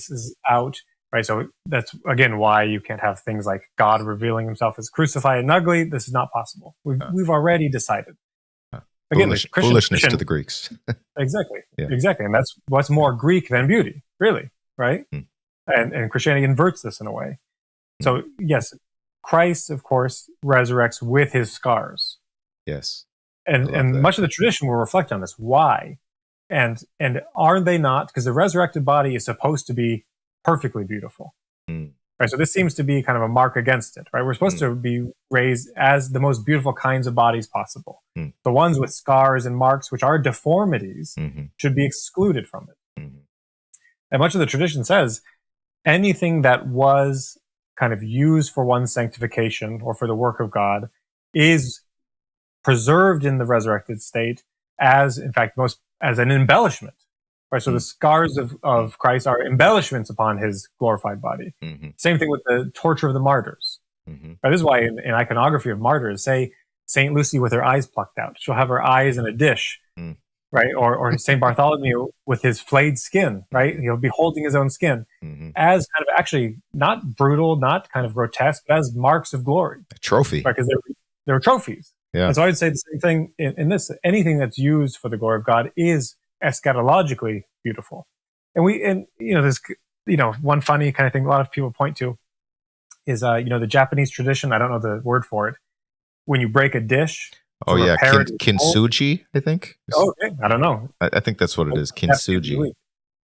is out. Right. So that's, again, why you can't have things like God revealing himself as crucified and ugly. This is not possible. We've already decided. Again, foolishness to the Greeks. Exactly. Yeah. Exactly. And that's what's more Greek than beauty, really. Right. And Christianity inverts this in a way. So, yes, Christ, of course, resurrects with his scars. Yes. And much of the tradition will reflect on this. Why? And are they not? Because the resurrected body is supposed to be perfectly beautiful. Right? So this seems to be kind of a mark against it. Right? We're supposed to be raised as the most beautiful kinds of bodies possible. The ones with scars and marks, which are deformities, should be excluded from it. And much of the tradition says anything that was kind of used for one's sanctification or for the work of God is preserved in the resurrected state as, in fact, as an embellishment. Right? So the scars of Christ are embellishments upon his glorified body. Same thing with the torture of the martyrs. Right? This is why in iconography of martyrs, say St. Lucy with her eyes plucked out. She'll have her eyes in a dish. Right? Or St. Bartholomew with his flayed skin, right? He'll be holding his own skin as kind of actually not brutal, not kind of grotesque, but as marks of glory. A trophy. Right? Because they were trophies. Yeah. And so I'd say the same thing in this. Anything that's used for the glory of God is eschatologically beautiful. And there's one funny kind of thing a lot of people point to is the Japanese tradition, I don't know the word for it, when you break a dish. Oh yeah, kintsugi, I think. Oh, okay. I don't know. I think that's what it is, kintsugi.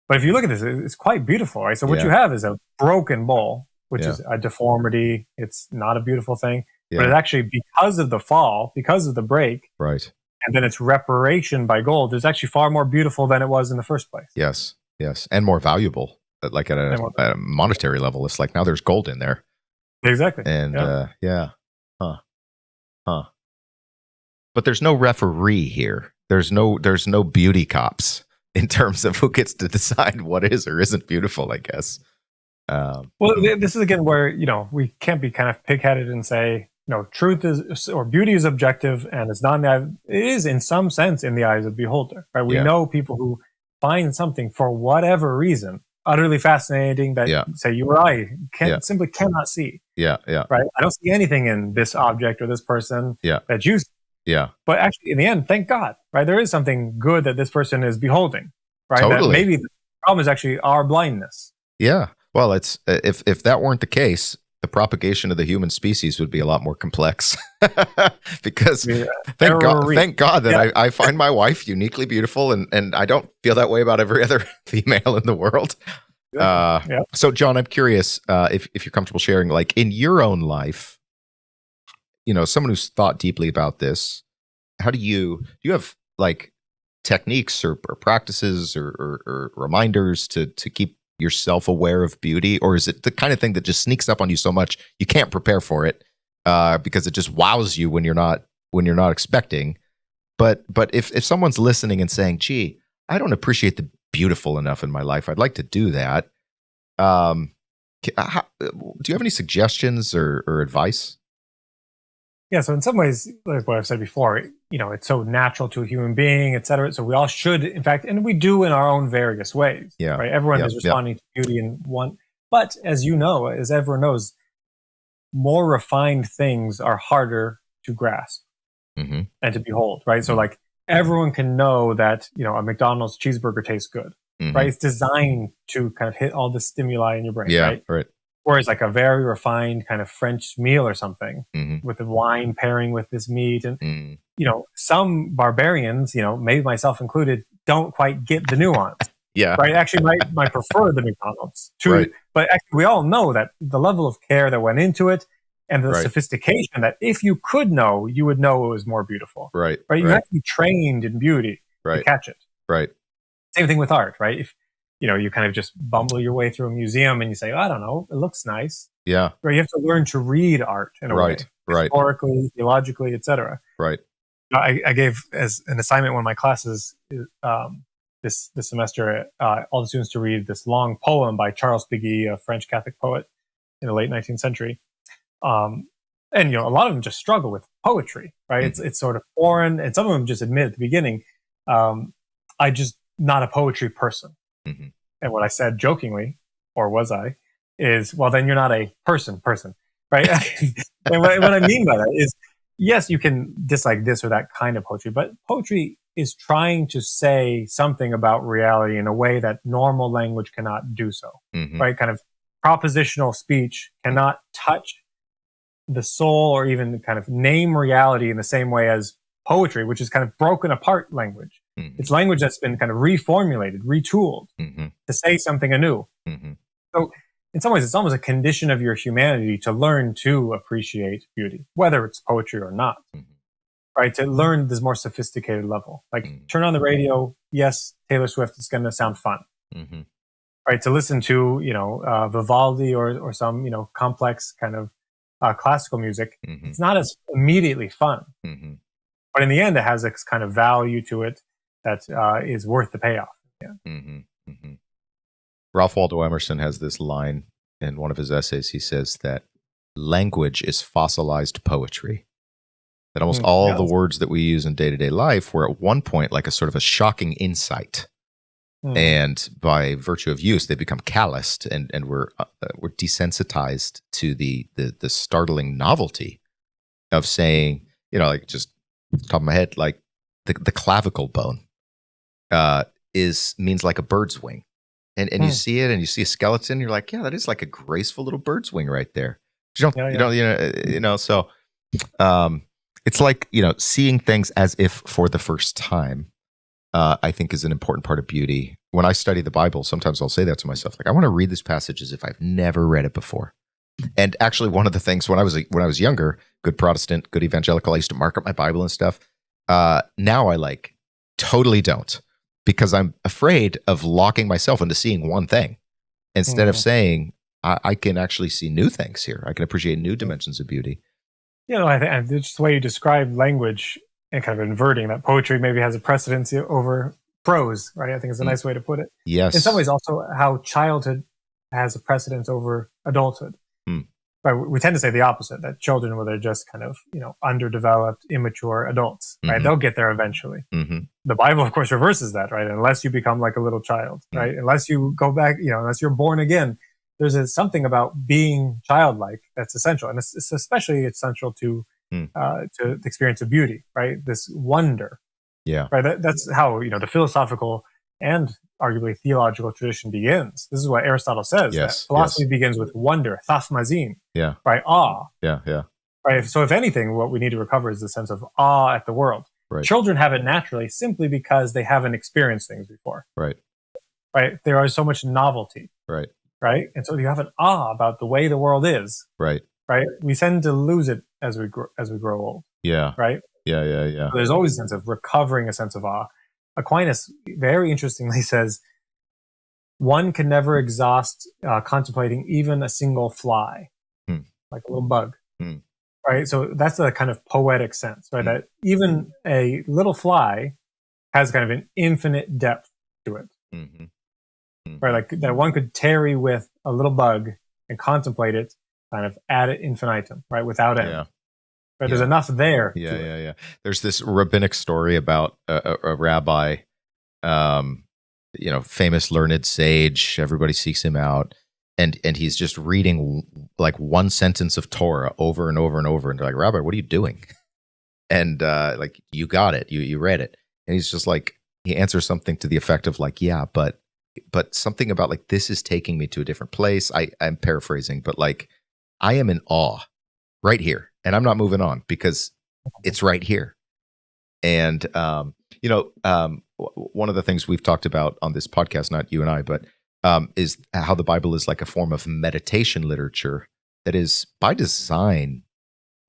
But if you look at this, it's quite beautiful, right? So what you have is a broken bowl, which is a deformity. It's not a beautiful thing, but it's actually because of the fall, because of the break, right? And then its reparation by gold is actually far more beautiful than it was in the first place. Yes, and more valuable. Like at a monetary level, it's like now there's gold in there. Exactly. And But there's no referee here. There's no beauty cops in terms of who gets to decide what is or isn't beautiful, I guess. This is again where, we can't be kind of pig-headed and say, truth is, or beauty is objective and it's not, it is in some sense in the eyes of the beholder, right? We know people who find something for whatever reason utterly fascinating that say you or I simply cannot see. Yeah. Right? I don't see anything in this object or this person that you see. Yeah. But actually, in the end, thank God, right? There is something good that this person is beholding, right? Totally. That maybe the problem is actually our blindness. Yeah. Well, it's if that weren't the case, the propagation of the human species would be a lot more complex. Because thank God that I find my wife uniquely beautiful, and I don't feel that way about every other female in the world. So, John, I'm curious if you're comfortable sharing, like in your own life, someone who's thought deeply about this, how do you have like techniques or practices or reminders to keep yourself aware of beauty, or is it the kind of thing that just sneaks up on you so much you can't prepare for it because it just wows you when you're not expecting? But if someone's listening and saying, "Gee, I don't appreciate the beautiful enough in my life. I'd like to do that." Do you have any suggestions or advice? Yeah, so in some ways, like what I've said before, it's so natural to a human being, et cetera. So we all should, in fact, and we do in our own various ways. Yeah. Right. Everyone Yep. is responding to beauty in one. But as everyone knows, more refined things are harder to grasp Mm-hmm. and to behold. Right. So like everyone can know that, a McDonald's cheeseburger tastes good. Mm-hmm. Right. It's designed to kind of hit all the stimuli in your brain. Yeah. Right. Whereas like a very refined kind of French meal or something Mm-hmm. with the wine pairing with this meat. And, some barbarians, maybe myself included, don't quite get the nuance. Yeah. Right. Actually might prefer the McDonald's too. Right. But actually we all know that the level of care that went into it and the Right. sophistication that if you could know, you would know it was more beautiful. Right. Right. You have to be trained in beauty to catch it. Right. Same thing with art, right? If you kind of just bumble your way through a museum and you say, I don't know, it looks nice. Yeah. Or you have to learn to read art in a way, historically, theologically, etc. Right. I gave as an assignment one of my classes this semester all the students to read this long poem by Charles Péguy, a French Catholic poet in the late 19th century. And a lot of them just struggle with poetry, right? Mm-hmm. It's sort of foreign, and some of them just admit at the beginning, I just not a poetry person. Mm-hmm. And what I said jokingly, or was I, is, well, then you're not a person, right? And what I mean by that is, yes, you can dislike this or that kind of poetry, but poetry is trying to say something about reality in a way that normal language cannot do so, mm-hmm. right? Kind of propositional speech cannot touch the soul or even kind of name reality in the same way as poetry, which is kind of broken apart language. Mm-hmm. It's language that's been kind of reformulated, retooled mm-hmm. to say something anew. Mm-hmm. So in some ways, it's almost a condition of your humanity to learn to appreciate beauty, whether it's poetry or not, mm-hmm. right? To learn this more sophisticated level. Like turn on the radio, yes, Taylor Swift is going to sound fun, mm-hmm. right? To listen to, Vivaldi or some, complex kind of classical music, mm-hmm. it's not as immediately fun. Mm-hmm. But in the end, it has this kind of value to it that is worth the payoff. Yeah. Mm-hmm. Mm-hmm. Ralph Waldo Emerson has this line in one of his essays. He says that language is fossilized poetry. That almost all the words that we use in day-to-day life were at one point like a sort of a shocking insight. And by virtue of use, they become calloused and we're desensitized to the startling novelty of saying, like just off the top of my head, like the clavicle bone means like a bird's wing. And you see it and you see a skeleton, you're like, yeah, that is like a graceful little bird's wing right there. So it's like, seeing things as if for the first time, I think is an important part of beauty. When I study the Bible, sometimes I'll say that to myself, like, I want to read this passage as if I've never read it before. And actually, one of the things when I was younger, good Protestant, good evangelical, I used to mark up my Bible and stuff. Now I totally don't, because I'm afraid of locking myself into seeing one thing instead of saying, I can actually see new things here. I can appreciate new dimensions of beauty. I think just the way you describe language and kind of inverting that poetry maybe has a precedence over prose, right? I think is a nice way to put it. Yes. In some ways, also how childhood has a precedence over adulthood. Right? We tend to say the opposite, that children, where they're just kind of, underdeveloped, immature adults, right? They'll get there eventually. Mm-hmm. The Bible, of course, reverses that, right? Unless you become like a little child, right? Unless you go back, unless you're born again, there's something about being childlike that's essential. And it's especially essential to the experience of beauty, right? This wonder. Yeah. Right. That's how, the philosophical and arguably theological tradition begins. This is what Aristotle says. Yes. That philosophy begins with wonder, thasmazin. Yeah. Right. Awe. Yeah. Yeah. Right. So if anything, what we need to recover is the sense of awe at the world. Right. Children have it naturally simply because they haven't experienced things before. Right. Right. There is so much novelty. Right. Right. And so you have an awe about the way the world is. Right. Right. We tend to lose it as we grow old. Yeah. Right. Yeah. Yeah. Yeah. So there's always a sense of recovering a sense of awe. Aquinas very interestingly says, one can never exhaust contemplating even a single fly, like a little bug, right? So that's a kind of poetic sense, right? That even a little fly has kind of an infinite depth to it, right? Like that one could tarry with a little bug and contemplate it kind of ad infinitum, right? Without end. Yeah. But there's enough there. Yeah. There's this rabbinic story about a rabbi, famous learned sage. Everybody seeks him out, and he's just reading like one sentence of Torah over and over and over. And they're like, Rabbi, what are you doing? And like, you got it. You read it. And he's just like, he answers something to the effect of like, yeah, but something about like, this is taking me to a different place. I'm paraphrasing, but like, I am in awe right here. And I'm not moving on because it's right here. And, one of the things we've talked about on this podcast, not you and I, but is how the Bible is like a form of meditation literature that is by design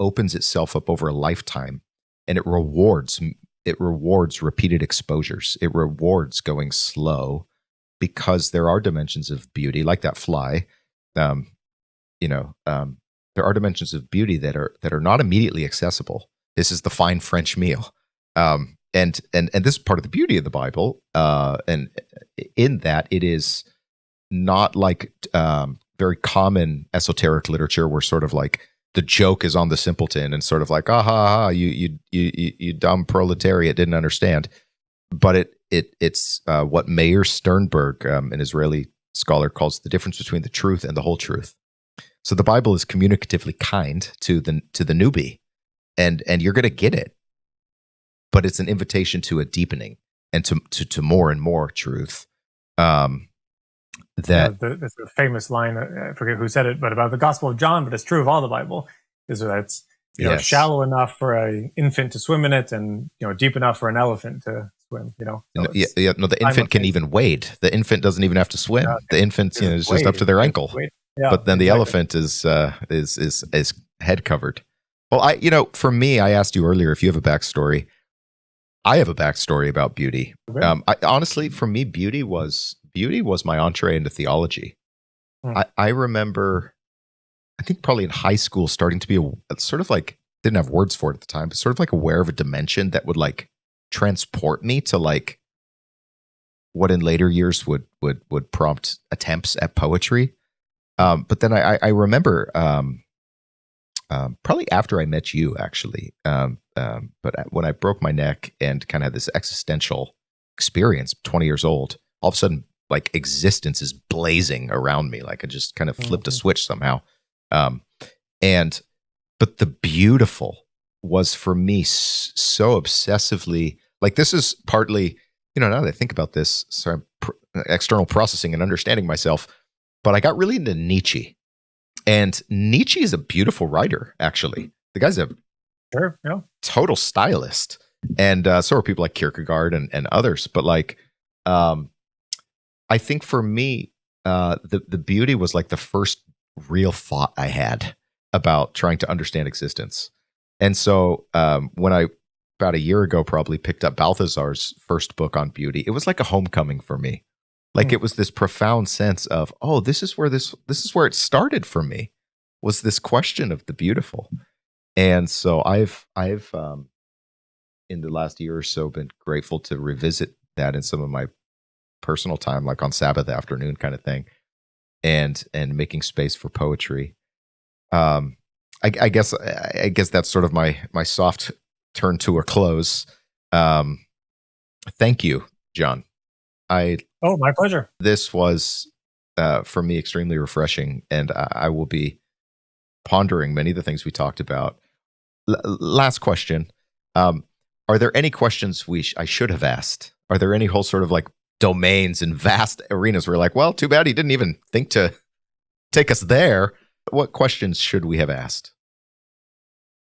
opens itself up over a lifetime, and it rewards repeated exposures. It rewards going slow because there are dimensions of beauty, like that fly. There are dimensions of beauty that are not immediately accessible. This is the fine French meal. And this is part of the beauty of the Bible, and in that it is not like very common esoteric literature where sort of like the joke is on the simpleton and sort of like, you dumb proletariat didn't understand. But it's what Meir Sternberg, an Israeli scholar, calls the difference between the truth and the whole truth. So the Bible is communicatively kind to the newbie, and you're going to get it. But it's an invitation to a deepening and to more and more truth. There's a famous line, I forget who said it, but about the Gospel of John, but it's true of all the Bible, is that it's shallow enough for an infant to swim in it, and deep enough for an elephant to swim. So the infant can even wade. The infant doesn't even have to swim. Yeah, the infant is just up to their ankle. Yeah, but then the elephant is head covered. Well, for me, I asked you earlier if you have a backstory. I have a backstory about beauty. Okay. Honestly, for me, beauty was my entree into theology. I remember, I think probably in high school, starting to be sort of like, didn't have words for it at the time, but sort of like aware of a dimension that would like transport me to like what in later years would prompt attempts at poetry. But then I remember probably after I met you, actually. But when I broke my neck and kind of had this existential experience, 20 years old, all of a sudden, like existence is blazing around me. Like I just kind of flipped a switch somehow. But the beautiful was for me so obsessively, like this is partly, now that I think about this, sorry, external processing and understanding myself, but I got really into Nietzsche. And Nietzsche is a beautiful writer, actually. The guy's a total stylist. And so are people like Kierkegaard and others. But like, I think for me, the beauty was like the first real thought I had about trying to understand existence. And so when I, about a year ago, probably picked up Balthazar's first book on beauty, it was like a homecoming for me. Like it was this profound sense of, this is where it started for me, was this question of the beautiful. And so I've in the last year or so been grateful to revisit that in some of my personal time, like on Sabbath afternoon kind of thing, and making space for poetry. I guess that's sort of my soft turn to a close. Thank you, Jon. My pleasure. This was for me extremely refreshing, and I will be pondering many of the things we talked about. Last question: are there any questions I should have asked? Are there any whole sort of like domains and vast arenas where like, well, too bad he didn't even think to take us there? What questions should we have asked?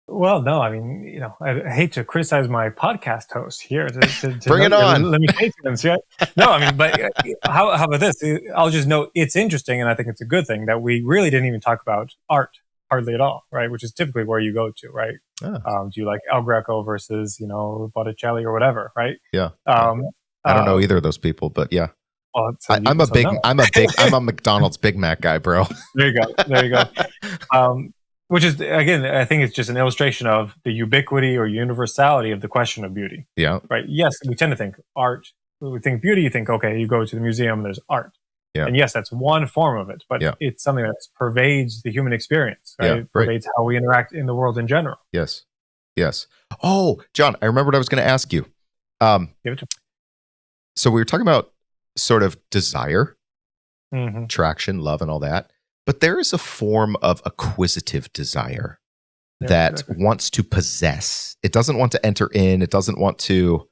Well, no, I mean, I hate to criticize my podcast host here. To Bring it on. Limitations, yeah. No, I mean, but how about this? I'll just note it's interesting, and I think it's a good thing that we really didn't even talk about art hardly at all, right? Which is typically where you go to, right? Oh. Do you like El Greco versus, Botticelli or whatever, right? Yeah. I don't know either of those people, but yeah. I'm a McDonald's Big Mac guy, bro. There you go. Which is, again, I think it's just an illustration of the ubiquity or universality of the question of beauty. Yeah. Right. Yes, we tend to think art. When we think beauty, you think, okay, you go to the museum, there's art. Yeah. And yes, that's one form of it, but it's something that pervades the human experience, right? It pervades how we interact in the world in general. Yes. Oh, John, I remember what I was going to ask you. Give it to me. So we were talking about sort of desire, Mm-hmm. attraction, love, and all that. But there is a form of acquisitive desire that wants to possess. It doesn't want to enter in. It doesn't want to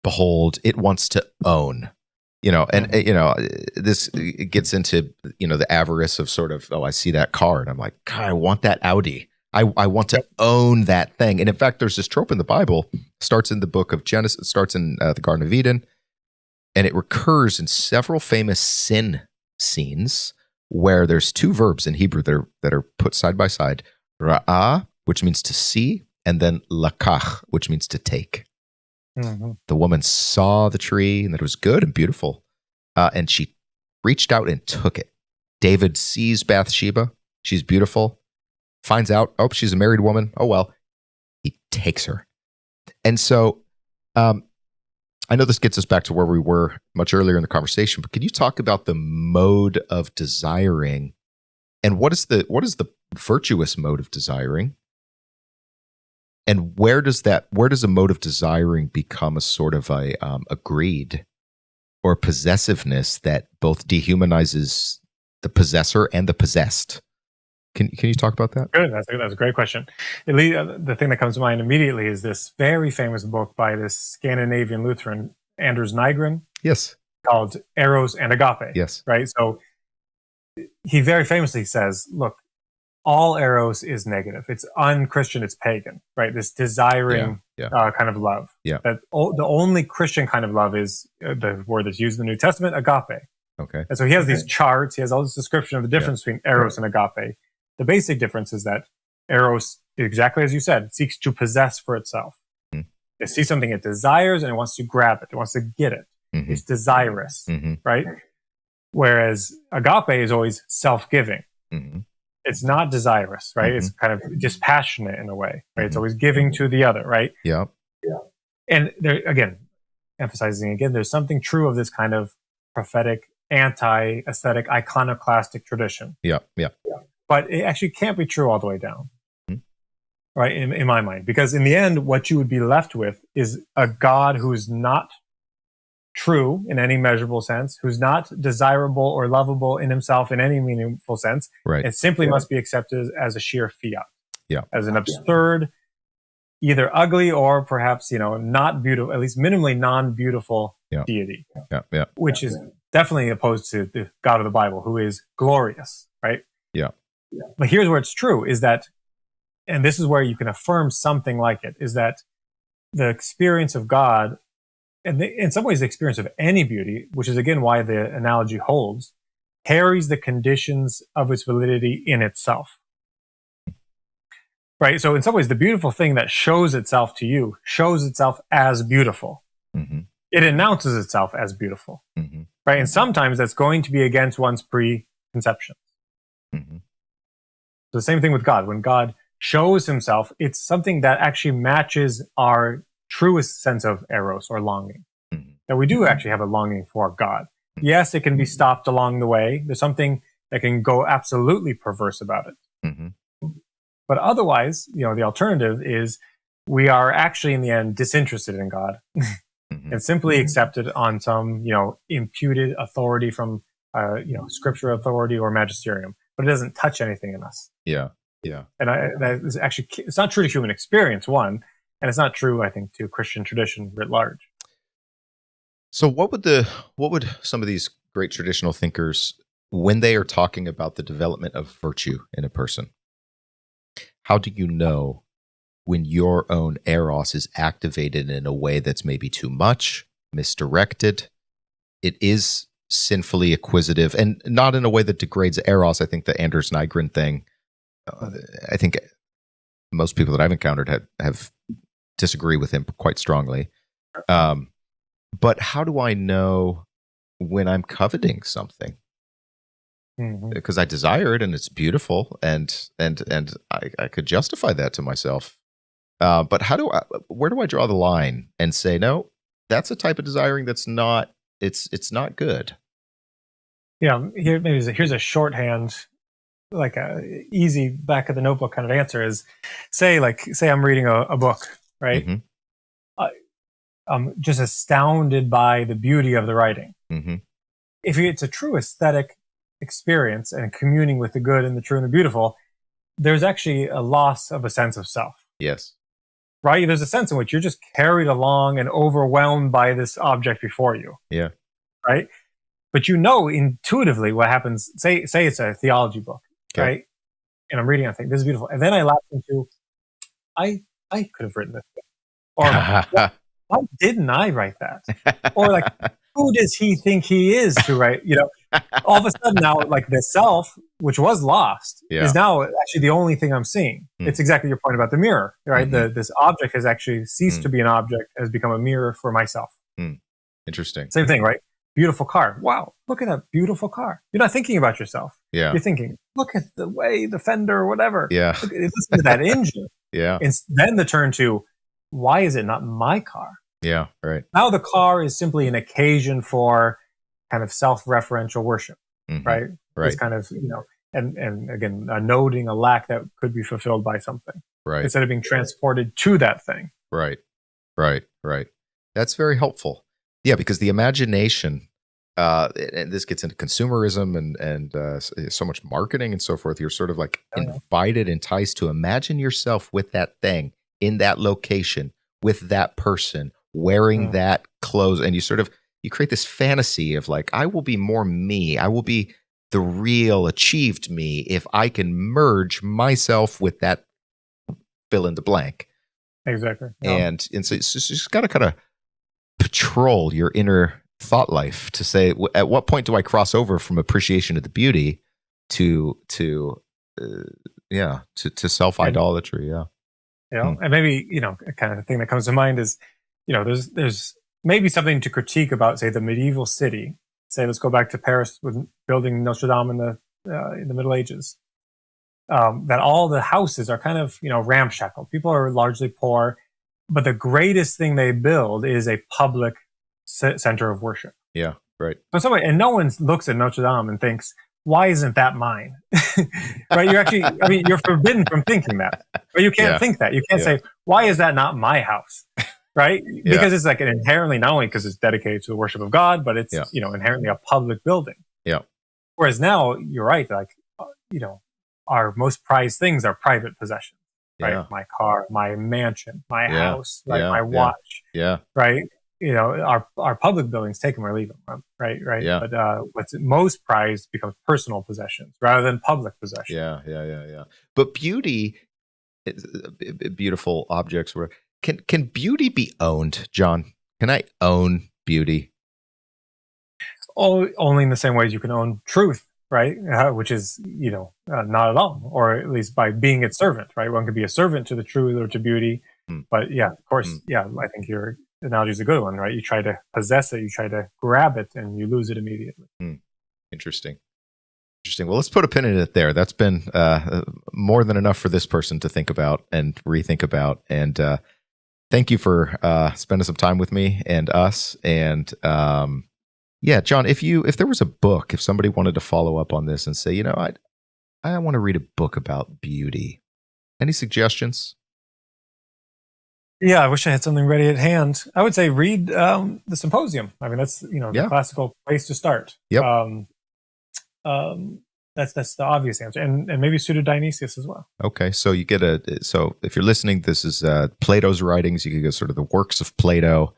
behold. It wants to own. And this gets into the avarice of sort of, I see that car and I'm like, God, I want that Audi. I want to own that thing. And in fact, there's this trope in the Bible, starts in the book of Genesis, starts in the Garden of Eden, and it recurs in several famous sin scenes where there's two verbs in Hebrew that are put side by side, ra'ah, which means to see, and then lakach, which means to take. Mm-hmm. The woman saw the tree and that it was good and beautiful, and she reached out and took it. David sees Bathsheba. She's beautiful. Finds out, she's a married woman. Oh, well. He takes her. And so I know this gets us back to where we were much earlier in the conversation, but can you talk about the mode of desiring and what is the virtuous mode of desiring? And where does a mode of desiring become a sort of a greed or possessiveness that both dehumanizes the possessor and the possessed? Can you talk about that? Good. That's a great question. The thing that comes to mind immediately is this very famous book by this Scandinavian Lutheran, Anders Nygren. Yes. Called Eros and Agape. Yes. Right. So he very famously says, look, all Eros is negative. It's unchristian. It's pagan. Right. This desiring kind of love. Yeah. That the only Christian kind of love is the word that's used in the New Testament, agape. Okay. And so he has these charts. He has all this description of the difference between Eros and agape. The basic difference is that Eros, exactly as you said, seeks to possess for itself. Mm-hmm. It sees something it desires and it wants to grab it. It wants to get it. Mm-hmm. It's desirous, mm-hmm. right? Whereas agape is always self-giving. Mm-hmm. It's not desirous, right? Mm-hmm. It's kind of dispassionate in a way, right? Mm-hmm. It's always giving to the other, right? Yeah. And there, again, emphasizing again, there's something true of this kind of prophetic, anti-aesthetic, iconoclastic tradition. Yeah. But it actually can't be true all the way down, right? In my mind, because in the end, what you would be left with is a God who is not true in any measurable sense, who's not desirable or lovable in himself in any meaningful sense. Right. It simply must be accepted as a sheer fiat, as an absurd, either ugly or perhaps not beautiful, at least minimally non-beautiful deity, which is definitely opposed to the God of the Bible, who is glorious, right? Yeah. But here's where it's true is that, and this is where you can affirm something like it, is that the experience of God, and in some ways the experience of any beauty, which is again why the analogy holds, carries the conditions of its validity in itself. Right? So in some ways, the beautiful thing that shows itself to you shows itself as beautiful. Mm-hmm. It announces itself as beautiful. Mm-hmm. Right? And sometimes that's going to be against one's preconceptions. Mm-hmm. The same thing with God. When God shows himself, it's something that actually matches our truest sense of eros or longing. Mm-hmm. That we do actually have a longing for God. Yes, it can be stopped along the way. There's something that can go absolutely perverse about it. Mm-hmm. But otherwise, the alternative is we are actually in the end disinterested in God mm-hmm. and simply accepted on some, imputed authority from, scripture authority or magisterium, but it doesn't touch anything in us. Yeah. And that is actually, it's not true to human experience, one, and it's not true, I think, to Christian tradition writ large. So what would some of these great traditional thinkers, when they are talking about the development of virtue in a person, how do you know when your own eros is activated in a way that's maybe too much, misdirected? It is sinfully acquisitive, and not in a way that degrades eros. I think the Anders Nygren thing, I think most people that I've encountered have disagree with him quite strongly. But how do I know when I'm coveting something? Because I desire it and it's beautiful, and I could justify that to myself. But where do I draw the line and say, no, that's a type of desiring that's not, it's not good. Yeah, here's a shorthand, like a easy back of the notebook kind of answer is, say I'm reading a book, right? I'm just astounded by the beauty of the writing. If it's a true aesthetic experience and communing with the good and the true and the beautiful, there's actually a loss of a sense of self. Yes. Right? There's a sense in which you're just carried along and overwhelmed by this object before you. Yeah. Right? But intuitively what happens, say it's a theology book, right? And I'm reading, I think, this is beautiful. And then I lapse into, I could have written this book. Or why didn't I write that? Or like, who does he think he is to write? All of a sudden now, like the self, which was lost, is now actually the only thing I'm seeing. It's exactly your point about the mirror, right? This object has actually ceased to be an object, has become a mirror for myself. Interesting. Same thing, right? Beautiful car. Wow, look at that beautiful car. You're not thinking about yourself. Yeah. You're thinking, look at the way, the fender or whatever. Yeah. Listen to that engine. Yeah. And then the turn to, why is it not my car? Yeah, right. Now the car is simply an occasion for kind of self-referential worship, right? Right. It's kind of, and again, noting a lack that could be fulfilled by something. Right. Instead of being transported to that thing. Right. That's very helpful. Yeah, because the imagination, and this gets into consumerism and so much marketing and so forth. You're sort of like invited, enticed to imagine yourself with that thing in that location, with that person, wearing that clothes. And you create this fantasy of like, I will be more me. I will be the real achieved me if I can merge myself with that fill in the blank. Exactly. Yeah. And so it's just got to kind of patrol your inner thought life to say, at what point do I cross over from appreciation of the beauty to self-idolatry? And maybe, kind of the thing that comes to mind is, there's maybe something to critique about, say, the medieval city. Say, let's go back to Paris with building Notre Dame in the Middle Ages. That all the houses are kind of, ramshackle. People are largely poor, but the greatest thing they build is a public center of worship. Yeah, right. So no one looks at Notre Dame and thinks, why isn't that mine? Right? You're actually, you're forbidden from thinking that. But you can't think that. You can't say, why is that not my house? Right? Because it's like an inherently, not only because it's dedicated to the worship of God, but it's, inherently a public building. Yeah. Whereas now, you're right, like, our most prized things are private possessions. Right? Yeah. My car, my mansion, my house, right? My watch. Yeah. Right? Our public buildings, take them or leave them, right? Yeah. But what's most prized becomes personal possessions rather than public possessions. Yeah. But beauty, beautiful objects, can beauty be owned, John? Can I own beauty? Only in the same ways you can own truth, right? Which is, not at all, or at least by being its servant, right? One can be a servant to the truth or to beauty. But of course, I think your analogy is a good one, right? You try to possess it, you try to grab it, and you lose it immediately. Interesting. Well, let's put a pin in it there. That's been more than enough for this person to think about and rethink about. And thank you for spending some time with me and us. And John, if there was a book, if somebody wanted to follow up on this and say, I want to read a book about beauty, any suggestions? Yeah, I wish I had something ready at hand. I would say read the Symposium. That's the classical place to start. Yep. That's the obvious answer, and maybe Pseudo Dionysius as well. Okay, so you get so if you're listening, this is Plato's writings. You can get sort of the works of Plato.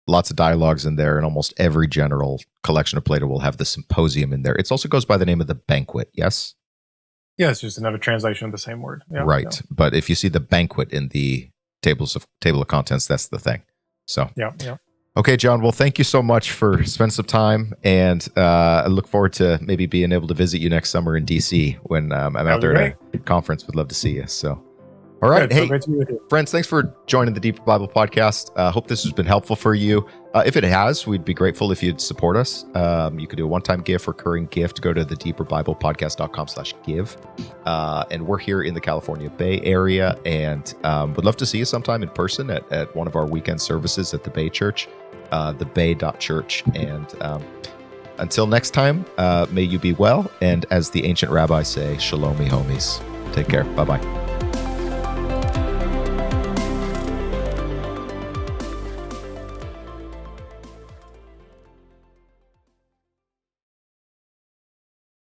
Lots of dialogues in there, and almost every general collection of Plato will have the Symposium in there. It also goes by the name of the Banquet. Yes. Yeah, it's just another translation of the same word. Yeah, right, but if you see the Banquet in the table of contents, that's the thing. So yeah. Okay, John. Well, thank you so much for spending some time, and I look forward to maybe being able to visit you next summer in DC when I'm out there at a conference. Would love to see you. So All right. Good. So Hey, great to be with you. friends, thanks for joining the Deeper Bible podcast. Hope this has been helpful for you. If it has, we'd be grateful if you'd support us. You could do a one-time gift, recurring gift. Go to the deeperbiblepodcast.com/give. And we're here in the California Bay Area, and would love to see you sometime in person at one of our weekend services at the Bay Church, thebay.church. And until next time, may you be well. And as the ancient rabbis say, shalom, me homies. Take care. Bye-bye.